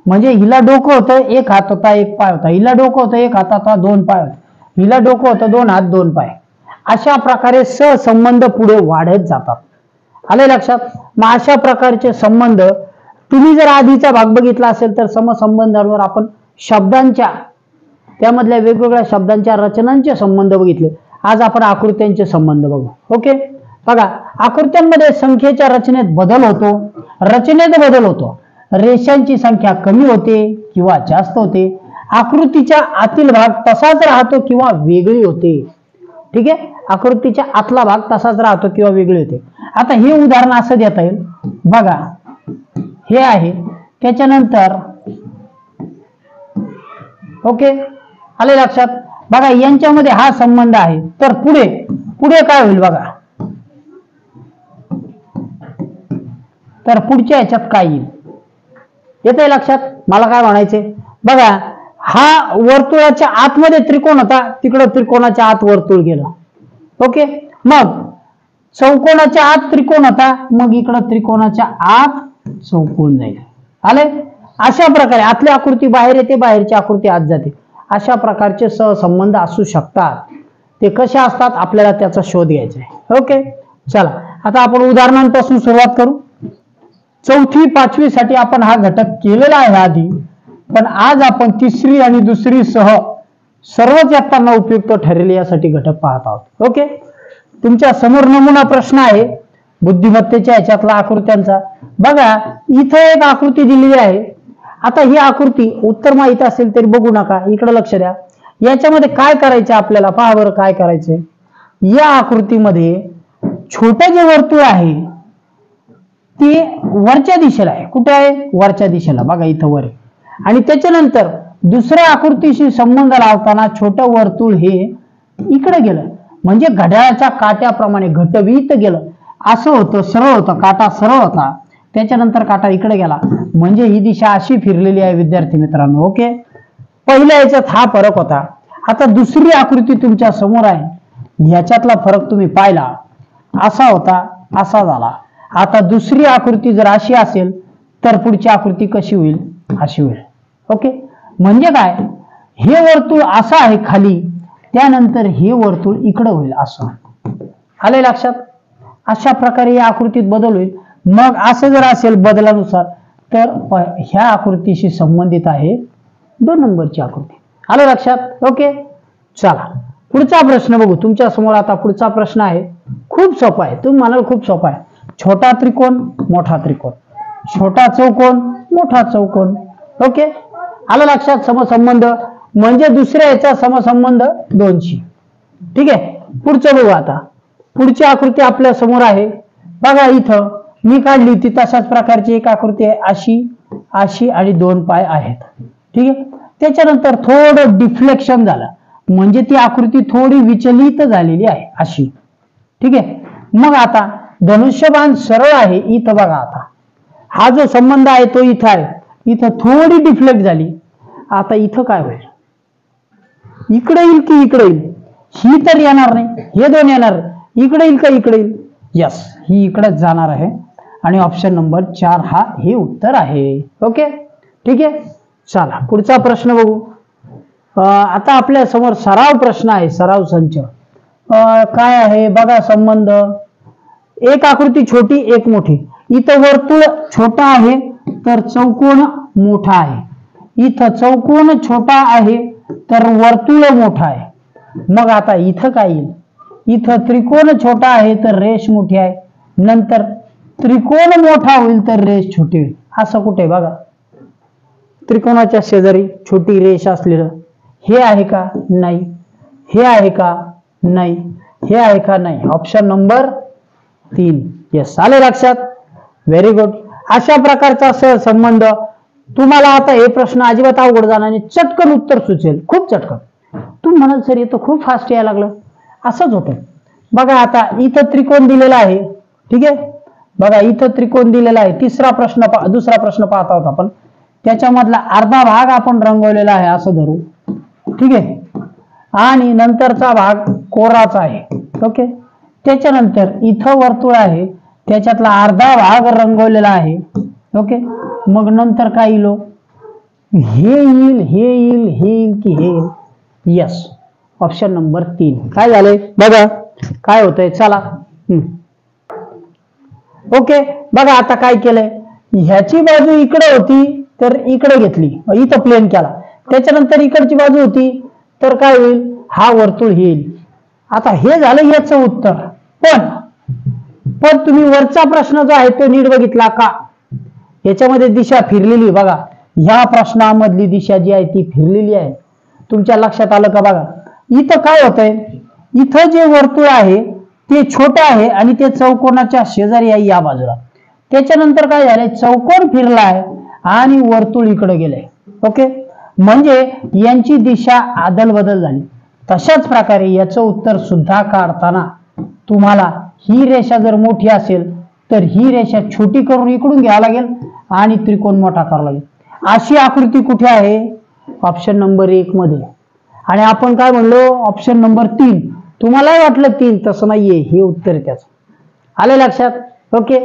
म्हणजे हिला डोकं होतं, 1 हात होता, 1 पाय होता. हिला डोकं होतं, 1 हात होता, 2 पाय होते. हिला डोकं होतं, 2 हात, 2 पाय. अशा प्रकारे सहसंबंध पुढे वाढत जातात. आले लक्षात? मग अशा प्रकारचे संबंध तुम्ही जर आधीचा भाग बघितला असेल तर समसंबंधांवर आपण शब्दांच्या, त्यामधल्या वेगवेगळ्या शब्दांच्या रचनांचे संबंध बघितले. आज आपण आकृत्यांचे संबंध बघू. ओके, बघा, आकृत्यांमध्ये संख्येच्या रचनेत बदल होतो, रचनेत बदल होतो. रेषांची संख्या कमी होते किंवा जास्त होते. आकृतीच्या आतील भाग तसाच राहतो किंवा वेगळी होते. ठीक आहे, आकृतीच्या आतला भाग तसाच राहतो किंवा वेगळे होते. आता हे उदाहरण असं देता येईल बघा, हे आहे, त्याच्यानंतर ओके आले लक्षात. बघा यांच्यामध्ये हा संबंध आहे, तर पुढे पुढे काय होईल बघा, तर पुढच्या ह्याच्यात काय येईल येते लक्षात. मला काय म्हणायचे बघा, हा वर्तुळाच्या आतमध्ये त्रिकोण होता, तिकडं त्रिकोणाच्या आत वर्तुळ गेलं. ओके, मग चौकोनाच्या आत त्रिकोण होता, मग इकडं त्रिकोणाच्या आत चौकोन जाईल. आले, अशा प्रकारे आतली आकृती बाहेर येते, बाहेरची आकृती आत जाते. अशा प्रकारचे सहसंबंध असू शकतात. ते कसे असतात आपल्याला त्याचा शोध घ्यायचा आहे. ओके, चला आता आपण उदाहरणांपासून सुरुवात करू. 4थी 5वी साठी आपण हा घटक केलेला आहे आधी, पण आज आपण 3री आणि 2री सह सर्वच इयत्तांना उपयुक्त ठरेल यासाठी घटक पाहत आहोत. ओके, तुमच्या समोर नमुना प्रश्न आहे बुद्धिमत्तेच्या ह्याच्यातला आकृत्यांचा. बघा इथे एक आकृती दिलेली आहे. आता ही आकृती उत्तर माहिती असेल तरी बघू नका, इकडे लक्ष द्या. याच्यामध्ये काय करायचं आपल्याला, पहा बरं काय करायचंय. या आकृतीमध्ये छोटं जे वर्तुळ आहे ते वरच्या दिशेला आहे. कुठे आहे, वरच्या दिशेला, बघा इथं वर. आणि त्याच्यानंतर दुसऱ्या आकृतीशी संबंध लावताना छोटं वर्तुळ हे इकडे गेलं, म्हणजे घड्याळाच्या काट्याप्रमाणे घटवीत गेलं. असं होतं, सरळ होतं, काटा सरळ होता, त्याच्यानंतर काटा इकडे गेला, म्हणजे ही दिशा अशी फिरलेली आहे विद्यार्थी मित्रांनो. ओके, पहिल्या याच्यात हा फरक होता. आता दुसरी आकृती तुमच्या समोर आहे, ह्याच्यातला फरक तुम्ही पाहिला, असा होता, असा झाला. आता दुसरी आकृती जर अशी असेल तर पुढची आकृती कशी होईल, अशी होईल. ओके, म्हणजे काय, हे वर्तुळ असं आहे खाली, त्यानंतर हे वर्तुळ इकडं होईल असं. आले लक्षात. अशा प्रकारे या आकृतीत बदल होईल. मग असं जर असेल बदलानुसार तर ह्या आकृतीशी संबंधित आहे 2 नंबरची आकृती. आलं लक्षात. ओके, चला पुढचा प्रश्न बघू. तुमच्या समोर आता पुढचा प्रश्न आहे, खूप सोपा आहे. तुम्ही म्हणाल खूप सोपा आहे. छोटा त्रिकोण, मोठा त्रिकोण, छोटा चौकोन, मोठा चौकोन. ओके, आलं लक्षात. समसंबंध म्हणजे दुसऱ्या याचा समसंबंध 2शी. ठीक आहे, पुढचं बघू. आता पुढची आकृती आपल्या समोर आहे. बघा इथं मी काढली होती तशाच प्रकारची एक आकृती आहे, अशी अशी आणि 2 पाय आहेत. ठीक आहे, त्याच्यानंतर थोडं डिफ्लेक्शन झालं, म्हणजे ती आकृती थोडी विचलित झालेली आहे अशी. ठीक आहे, मग आता धनुष्यबाण सरळ आहे इथं. बघा आता हा जो संबंध आहे तो इथं आहे, इथं थोडी डिफ्लेक्ट झाली. आता इथं काय होईल, इकडे येईल की इकडे येईल, ही तर येणार नाही, हे 2 येणार, इकडे येईल का इकडे येईल, यस ही इकडेच जाणार आहे. आणि ऑप्शन नंबर 4 हा हे उत्तर आहे. ओके, ठीक आहे, चला पुढचा प्रश्न बघू. आता आपल्या समोर सराव प्रश्न आहे, सराव संच. काय आहे बघा, संबंध एक आकृती छोटी एक मोठी. इथं वर्तुळ छोटा आहे तर चौकोन मोठा आहे, इथं चौकोन छोटा आहे तर वर्तुळ मोठा आहे. मग आता इथं काय येईल, इथं त्रिकोण छोटा आहे तर रेष मोठी आहे, नंतर त्रिकोण मोठा होईल तर रेष छोटी होईल. असं कुठे बघा, त्रिकोणाच्या शेजारी छोटी रेष असलेलं हे आहे का, नाही. हे आहे का, नाही. हे आहे का, नाही. Option number 3. यस, आले लक्षात. Very good. अशा प्रकारचा सहसंबंध तुम्हाला आता हे प्रश्न अजिबात अवघड जाणार नाही, चटकन उत्तर सुचेल, खूप चटकन. तुम्ही म्हणाल सर येतो खूप फास्ट यायला लागलं, असंच होतं. बघा आता इथं त्रिकोण दिलेला आहे. ठीक आहे, बघा इथं त्रिकोण दिलेला आहे. दुसरा प्रश्न पाहत आहोत आपण, त्याच्यामधला अर्धा भाग आपण रंगवलेला आहे असं धरू. ठीक आहे, आणि नंतरचा भाग कोराचा आहे. ओके, त्याच्यानंतर इथं वर्तुळ आहे, त्याच्यातला अर्धा भाग रंगवलेला आहे. ओके, मग नंतर काय येईल, हे येईल, हे येईल, हे येईल की हे येईल. Yes, option number 3. काय झालंय बघा, काय होतंय, चला. ओके, बघा आता काय केलंय, ह्याची बाजू इकडे होती तर इकडे घेतली, इथं प्लेन केला. त्याच्यानंतर इकडची बाजू होती तर काय होईल, हा वर्तुळ येईल. आता हे झालं याचं उत्तर. पण तुम्ही वरचा प्रश्न जो आहे तो नीट बघितला का, याच्यामध्ये दिशा फिरलेली. बघा ह्या प्रश्नामधली दिशा जी आहे ती फिरलेली आहे. तुमच्या लक्षात आलं का, बघा इथं काय होतंय, इथं जे वर्तुळ आहे ते छोटं आहे आणि ते चौकोनाच्या शेजारी आहे या बाजूला. त्याच्यानंतर काय झालंय, चौकोन फिरलाय आणि वर्तुळ इकडे गेलंय. ओके, म्हणजे यांची दिशा आदल बदल झाली. तशाच प्रकारे याचं उत्तर सुद्धा काढताना तुम्हाला ही रेषा जर मोठी असेल तर ही रेषा छोटी करून इकडून घ्यावं लागेल आणि त्रिकोण मोठा करावा लागेल. अशी आकृती कुठे आहे, ऑप्शन नंबर 1 मध्ये. आणि आपण काय म्हणलो, ऑप्शन नंबर 3. तुम्हालाही वाटलं 3, तसं नाहीये, हे उत्तर आहे त्याचं. आलं लक्षात? ओके,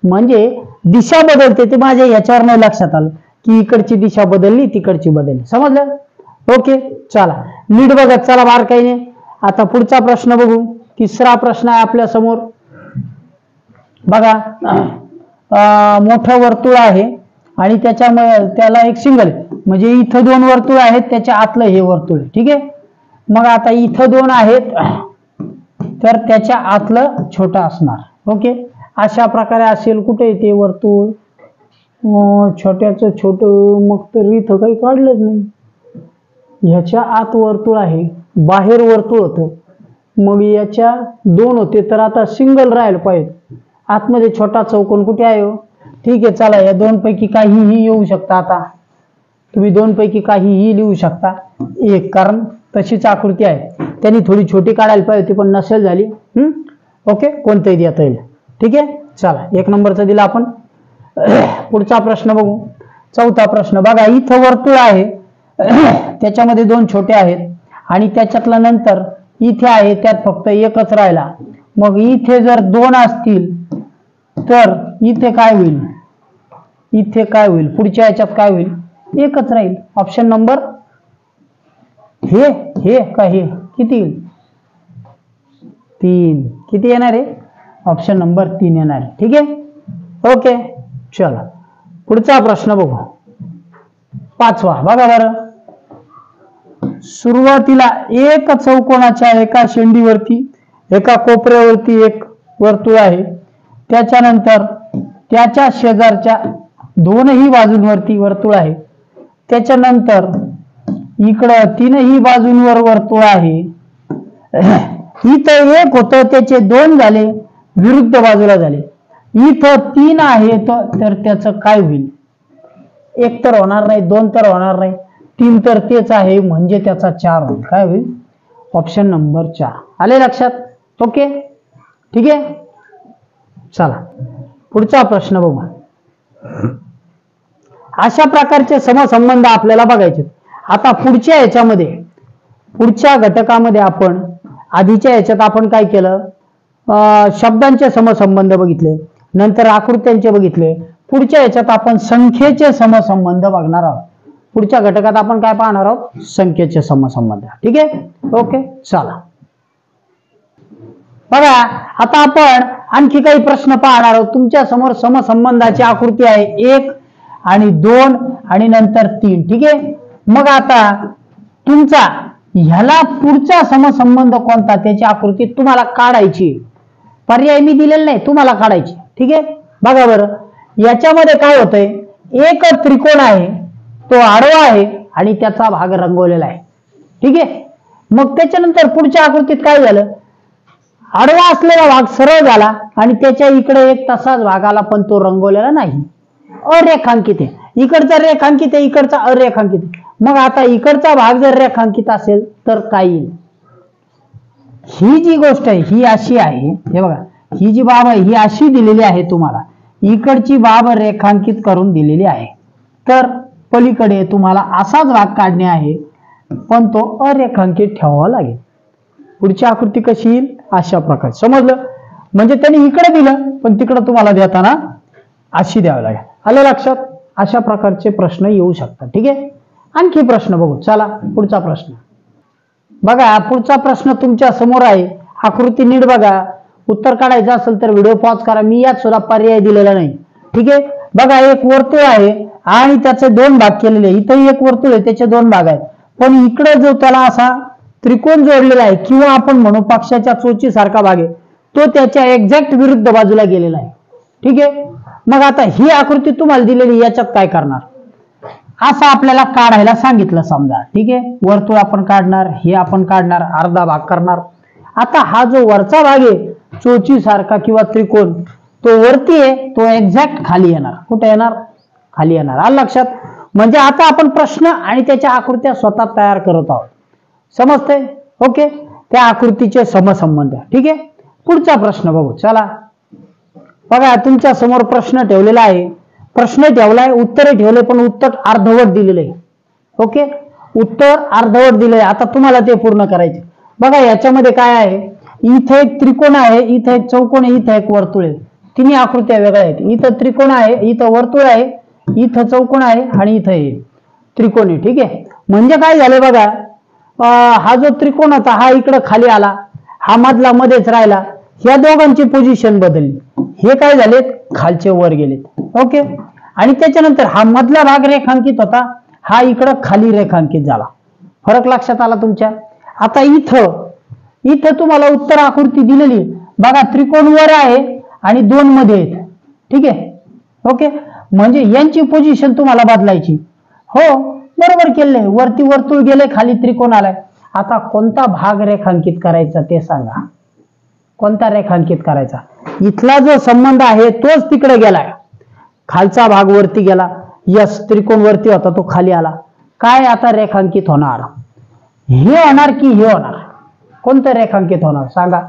म्हणजे दिशा बदलते ते माझ्या याच्यावर नाही लक्षात आलं की इकडची दिशा बदलली तिकडची बदलली. समजलं? ओके, चला नीट बघत चला बारकाईने. आता पुढचा प्रश्न बघू. तिसरा प्रश्न आहे आपल्या समोर. बघा, मोठं वर्तुळ आहे आणि त्याला एक सिंगल, म्हणजे इथं 2 वर्तुळ आहेत, त्याच्या आतलं हे वर्तुळ. ठीक आहे, मग आता इथं 2 आहेत तर त्याच्या आतलं छोटं असणार. ओके, अशा प्रकारे असेल. कुठे ते वर्तुळ, छोट्याचं छोटं, मग तर इथं काही काढलंच नाही. ह्याच्या आत वर्तुळ आहे, बाहेर वर्तुळ होतं, मग याच्या 2 होते तर आता सिंगल राहायला पाहिजे. आतमध्ये छोटा चौकोन कुठे आहे? ठीक आहे, चला या 2 पैकी काहीही येऊ शकता. आता तुम्ही 2 पैकी काहीही लिहू शकता. एक, कारण तशीच आकृती आहे, त्यांनी थोडी छोटी काढायला पाहिजे होती पण नसेल झाली. ओके, कोणतंही देता येईल. ठीक आहे, चला 1 नंबरचा दिला आपण. पुढचा प्रश्न बघू. चौथा प्रश्न बघा, इथं वर्तुळ आहे, त्याच्यामध्ये 2 छोटे आहेत आणि त्याच्यातलं नंतर इथे आहे, त्यात फक्त एकच राहिला. मग इथे जर 2 असतील तर इथे काय होईल, इथे काय होईल, पुढच्या याच्यात काय होईल, एकच राहील. ऑप्शन नंबर हे का हे किती येईल, 3. किती येणार आहे, ऑप्शन नंबर 3 येणार आहे. ठीक आहे, ओके, चला पुढचा प्रश्न बघू. 5वा बघा बरं. सुरुवातीला एक चौकोनाच्या एका शेंडीवरती एका कोपऱ्यावरती एक वर्तुळ आहे, त्याच्यानंतर त्याच्या शेजारच्या 2ही बाजूंवरती वर्तुळ आहे, त्याच्यानंतर इकडं 3ही बाजूंवर वर्तुळ आहे. इथं 1 होतं, त्याचे 2 झाले, विरुद्ध बाजूला झाले. इथं 3 आहे तर त्याचं काय होईल, 1 तर होणार नाही, 2 तर होणार नाही, 3 तर तेच आहे, म्हणजे त्याचा 4 होईल. काय होईल, ऑप्शन नंबर 4. आले लक्षात? ओके, ठीक आहे, चला पुढचा प्रश्न बघू. अशा प्रकारचे समसंबंध आपल्याला बघायचे. आता पुढच्या याच्यामध्ये, पुढच्या घटकामध्ये आपण आधीच्या याच्यात आपण काय केलं, शब्दांचे समसंबंध बघितले, नंतर आकृत्यांचे बघितले. पुढच्या याच्यात आपण संख्येचे समसंबंध बघणार आहोत. पुढच्या घटकात आपण काय पाहणार आहोत, संख्येचे समसंबंध. ठीक आहे, ओके, चला बघा. आता आपण आणखी काही प्रश्न पाहणार आहोत. तुमच्या समोर समसंबंधाची आकृती आहे 1 आणि 2 आणि नंतर 3. ठीक आहे, मग आता तुमचा ह्याला पुढचा समसंबंध कोणता त्याची आकृती तुम्हाला काढायची. पर्याय मी दिलेला नाही, तुम्हाला काढायची. ठीक आहे, बघा बरं. याच्यामध्ये काय होतंय, एक त्रिकोण आहे, तो आडवा आहे आणि त्याचा भाग रंगवलेला आहे. ठीक आहे, मग त्याच्यानंतर पुढच्या आकृतीत काय झालं, आडवा असलेला भाग सरळ झाला आणि त्याच्या इकडे एक तसाच भाग आला पण तो रंगवलेला नाही, अरेखांकित आहे. इकडचा रेखांकित आहे, इकडचा अरेखांकित आहे. मग आता इकडचा भाग जर रेखांकित असेल तर काय येईल, ही जी गोष्ट आहे ही अशी आहे. हे बघा, ही जी बाब आहे ही अशी दिलेली आहे, तुम्हाला इकडची बाब रेखांकित करून दिलेली आहे, तर पलीकडे तुम्हाला असाच भाग काढणे आहे पण तो अरेखांकित ठेवावा लागेल. पुढची आकृती कशी येईल, अशा प्रकारे. समजलं? म्हणजे त्यांनी इकडे दिलं पण तिकडे तुम्हाला देताना अशी द्यावी लागेल. आलं लक्षात? अशा प्रकारचे प्रश्न येऊ शकतात. ठीक आहे, आणखी प्रश्न बघू. चला पुढचा प्रश्न बघा. पुढचा प्रश्न तुमच्या समोर आहे. आकृती नीट बघा. उत्तर काढायचं असेल तर व्हिडिओ पॉज करा. मी यात सुद्धा पर्याय दिलेला नाही. ठीक आहे, बघा एक वर्तुळ आहे आणि त्याचे 2 भाग केलेले. इथंही एक वर्तुळ आहे, त्याचे 2 भाग आहेत, पण इकडे जो त्याला असा त्रिकोण जोडलेला आहे किंवा आपण म्हणू पक्षाच्या चोची सारखा भाग आहे, तो त्याच्या एक्झॅक्ट विरुद्ध बाजूला गेलेला आहे. ठीक आहे, मग आता ही आकृती तुम्हाला दिलेली, याच्यात काय करणार, असं आपल्याला काढायला सांगितलं समजा. ठीक आहे, वर्तुळ आपण काढणार, हे आपण काढणार, अर्धा भाग करणार आता हा जो वरचा भाग आहे चोची सारखा किंवा त्रिकोण तो वरती आहे, तो एक्झॅक्ट खाली येणार. कुठे येणार? खाली येणार. आलं लक्षात? म्हणजे आता आपण प्रश्न आणि त्याच्या आकृत्या स्वतः तयार करत आहोत. समजतंय? ओके. त्या आकृतीचे समसंबंध. ठीक आहे. पुढचा प्रश्न बघू. चला बघा, तुमच्या समोर प्रश्न ठेवलेला आहे. प्रश्न ठेवलाय, उत्तरे ठेवले, पण उत्तर अर्धवट दिलेलं आहे. ओके. उत्तर अर्धवट दिलंय. आता तुम्हाला ते पूर्ण करायचे. बघा याच्यामध्ये काय आहे, इथे एक त्रिकोण आहे, इथे एक चौकोन आहे, इथे एक वर्तुळ आहे. तिन्ही आकृत्या वेगळ्या आहेत. इथं त्रिकोण आहे, इथं वर्तुळ आहे, इथं चौकोन आहे आणि इथं हे त्रिकोण आहे. ठीक आहे. म्हणजे काय झालं बघा, हा जो त्रिकोण होता हा इकडं खाली आला, हा मधला मध्येच राहिला. या दोघांची पोझिशन बदलली. हे काय झालेत? खालचे वर गेलेत. ओके. आणि त्याच्यानंतर हा मधला भाग रेखांकित होता, हा इकडं खाली रेखांकित झाला. फरक लक्षात आला तुमच्या? आता इथं तुम्हाला उत्तर आकृती दिलेली बघा, त्रिकोण वर आहे आणि दोन मध्ये आहेत. ठीक आहे. ओके. म्हणजे यांची पोझिशन तुम्हाला बदलायची. हो, बरोबर केलंय. वरती वर्तुळ गेले, खाली त्रिकोण आलाय. आता कोणता भाग रेखांकित करायचा ते सांगा. कोणता रेखांकित करायचा? इथला जो संबंध आहे तोच तिकडे गेलाय, खालचा भाग वरती गेला. यस, त्रिकोण वरती होता तो खाली आला. काय आता रेखांकित होणार? हे होणार की हे होणार? कोणतं रेखांकित होणार सांगा?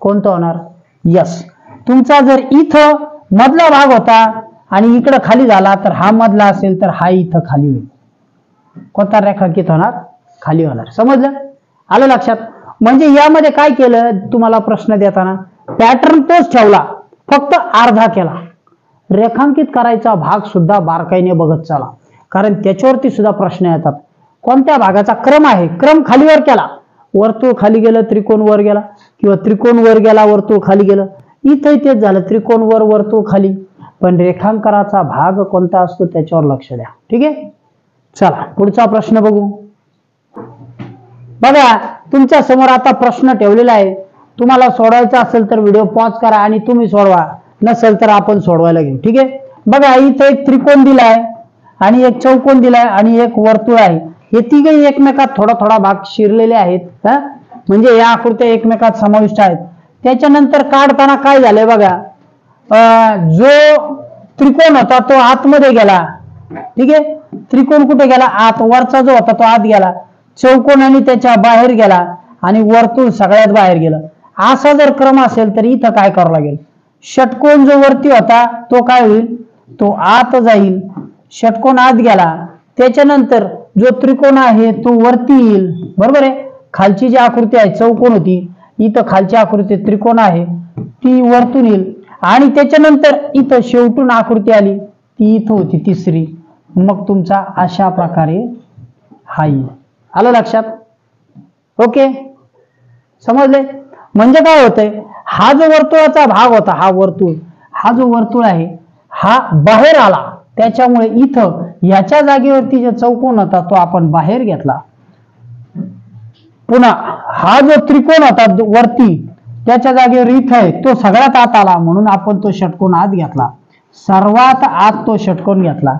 कोणतं होणार? यस, तुमचा जर इथं मधला भाग होता आणि इकडं खाली झाला तर हा मधला असेल तर हा इथं खाली होईल. कोणता रेखांकित होणार? खाली होणार. समजलं? आलं लक्षात? म्हणजे यामध्ये काय केलं, तुम्हाला प्रश्न देताना पॅटर्न तोच ठेवला, फक्त अर्धा केला. रेखांकित करायचा भाग सुद्धा बारकाईने बघत चला, कारण त्याच्यावरती सुद्धा प्रश्न येतात. कोणत्या भागाचा क्रम आहे? क्रम खालीवर केला, वर्तुळ खाली गेलं, त्रिकोण वर गेला, किंवा त्रिकोण वर गेला, वर्तुळ खाली गेलं. इथं तेच झालं, त्रिकोण वर, वर्तुळ खाली. पण रेखांकनाचा भाग कोणता असतो त्याच्यावर लक्ष द्या. ठीक आहे. चला पुढचा प्रश्न बघू. बघा, तुमच्या समोर आता प्रश्न ठेवलेला आहे. तुम्हाला सोडवायचा असेल तर व्हिडिओ पॉज करा आणि तुम्ही सोडवा, नसेल तर आपण सोडवायला घेऊ. ठीक आहे. बघा, इथे एक त्रिकोण दिलाय आणि एक चौकोन दिलाय आणि एक वर्तुळ आहे. हे तिघही एकमेकात थोडा थोडा भाग शिरलेले आहेत. म्हणजे या आकृत्या एकमेकात समाविष्ट आहेत. त्याच्यानंतर काढताना काय झालंय बघा, जो त्रिकोण होता तो आतमध्ये गेला. ठीक आहे. त्रिकोण कुठे गेला? आत. वरचा जो होता तो आत गेला, चौकोन आणि त्याच्या बाहेर गेला आणि वर्तुळ सगळ्यात बाहेर गेलं. असा जर क्रम असेल तर इथं काय करावं लागेल? षटकोन जो वरती होता तो काय होईल? तो आत जाईल. षटकोन आत गेला, त्याच्यानंतर जो त्रिकोण आहे तो वरती येईल. बरोबर आहे. खालची जी आकृती आहे चौकोन होती, इथं खालची आकृती त्रिकोण आहे, ती वरतून येईल. आणि त्याच्यानंतर इथं शेवटून आकृती आली, ती इथं होती तिसरी. मग तुमचा अशा प्रकारे हा येईल. आलं लक्षात? ओके, समजले? म्हणजे काय होतंय, हा जो वर्तुळाचा भाग होता, हा जो वर्तुळ आहे हा बाहेर आला, त्याच्यामुळे इथं याच्या जागेवरती जो चौकोन होता तो आपण बाहेर घेतला. पुन्हा हा जो त्रिकोण होता वरती, त्याच्या जागेवर इथं आहे, तो सगळ्यात आत आला, म्हणून आपण तो षटकोन आत घेतला. सर्वात आत तो षटकोन घेतला.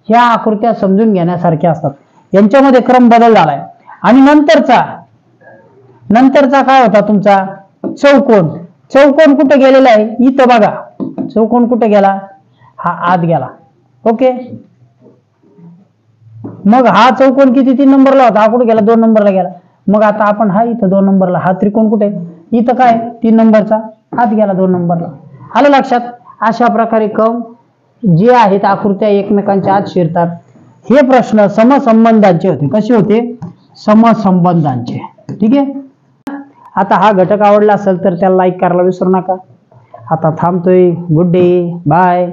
ह्या आकृत्या समजून घेण्यासारख्या असतात. यांच्यामध्ये क्रम बदल झालाय. आणि नंतरचा काय होता तुमचा? चौकोन कुठे गेलेला आहे? इथं बघा, चौकोन कुठे गेला? हा आत गेला. ओके. मग हा चौकोन किती? 3 नंबरला होता, हा कुठे गेला? 2 नंबरला गेला. मग आता आपण हा इथं 2 नंबरला, हा त्रिकोण कुठे? इथं काय? 3 नंबरचा आत गेला 2 नंबरला. आलं लक्षात? अशा प्रकारे क्रम जे आहेत आकृत्या एकमेकांच्या आत शिरतात. हे प्रश्न समसंबंधांचे होते. कसे होते? समसंबंधांचे. ठीक आहे. आता हा घटक आवडला असेल तर त्याला लाईक करायला विसरू नका. आता थांबतोय. Good day, bye.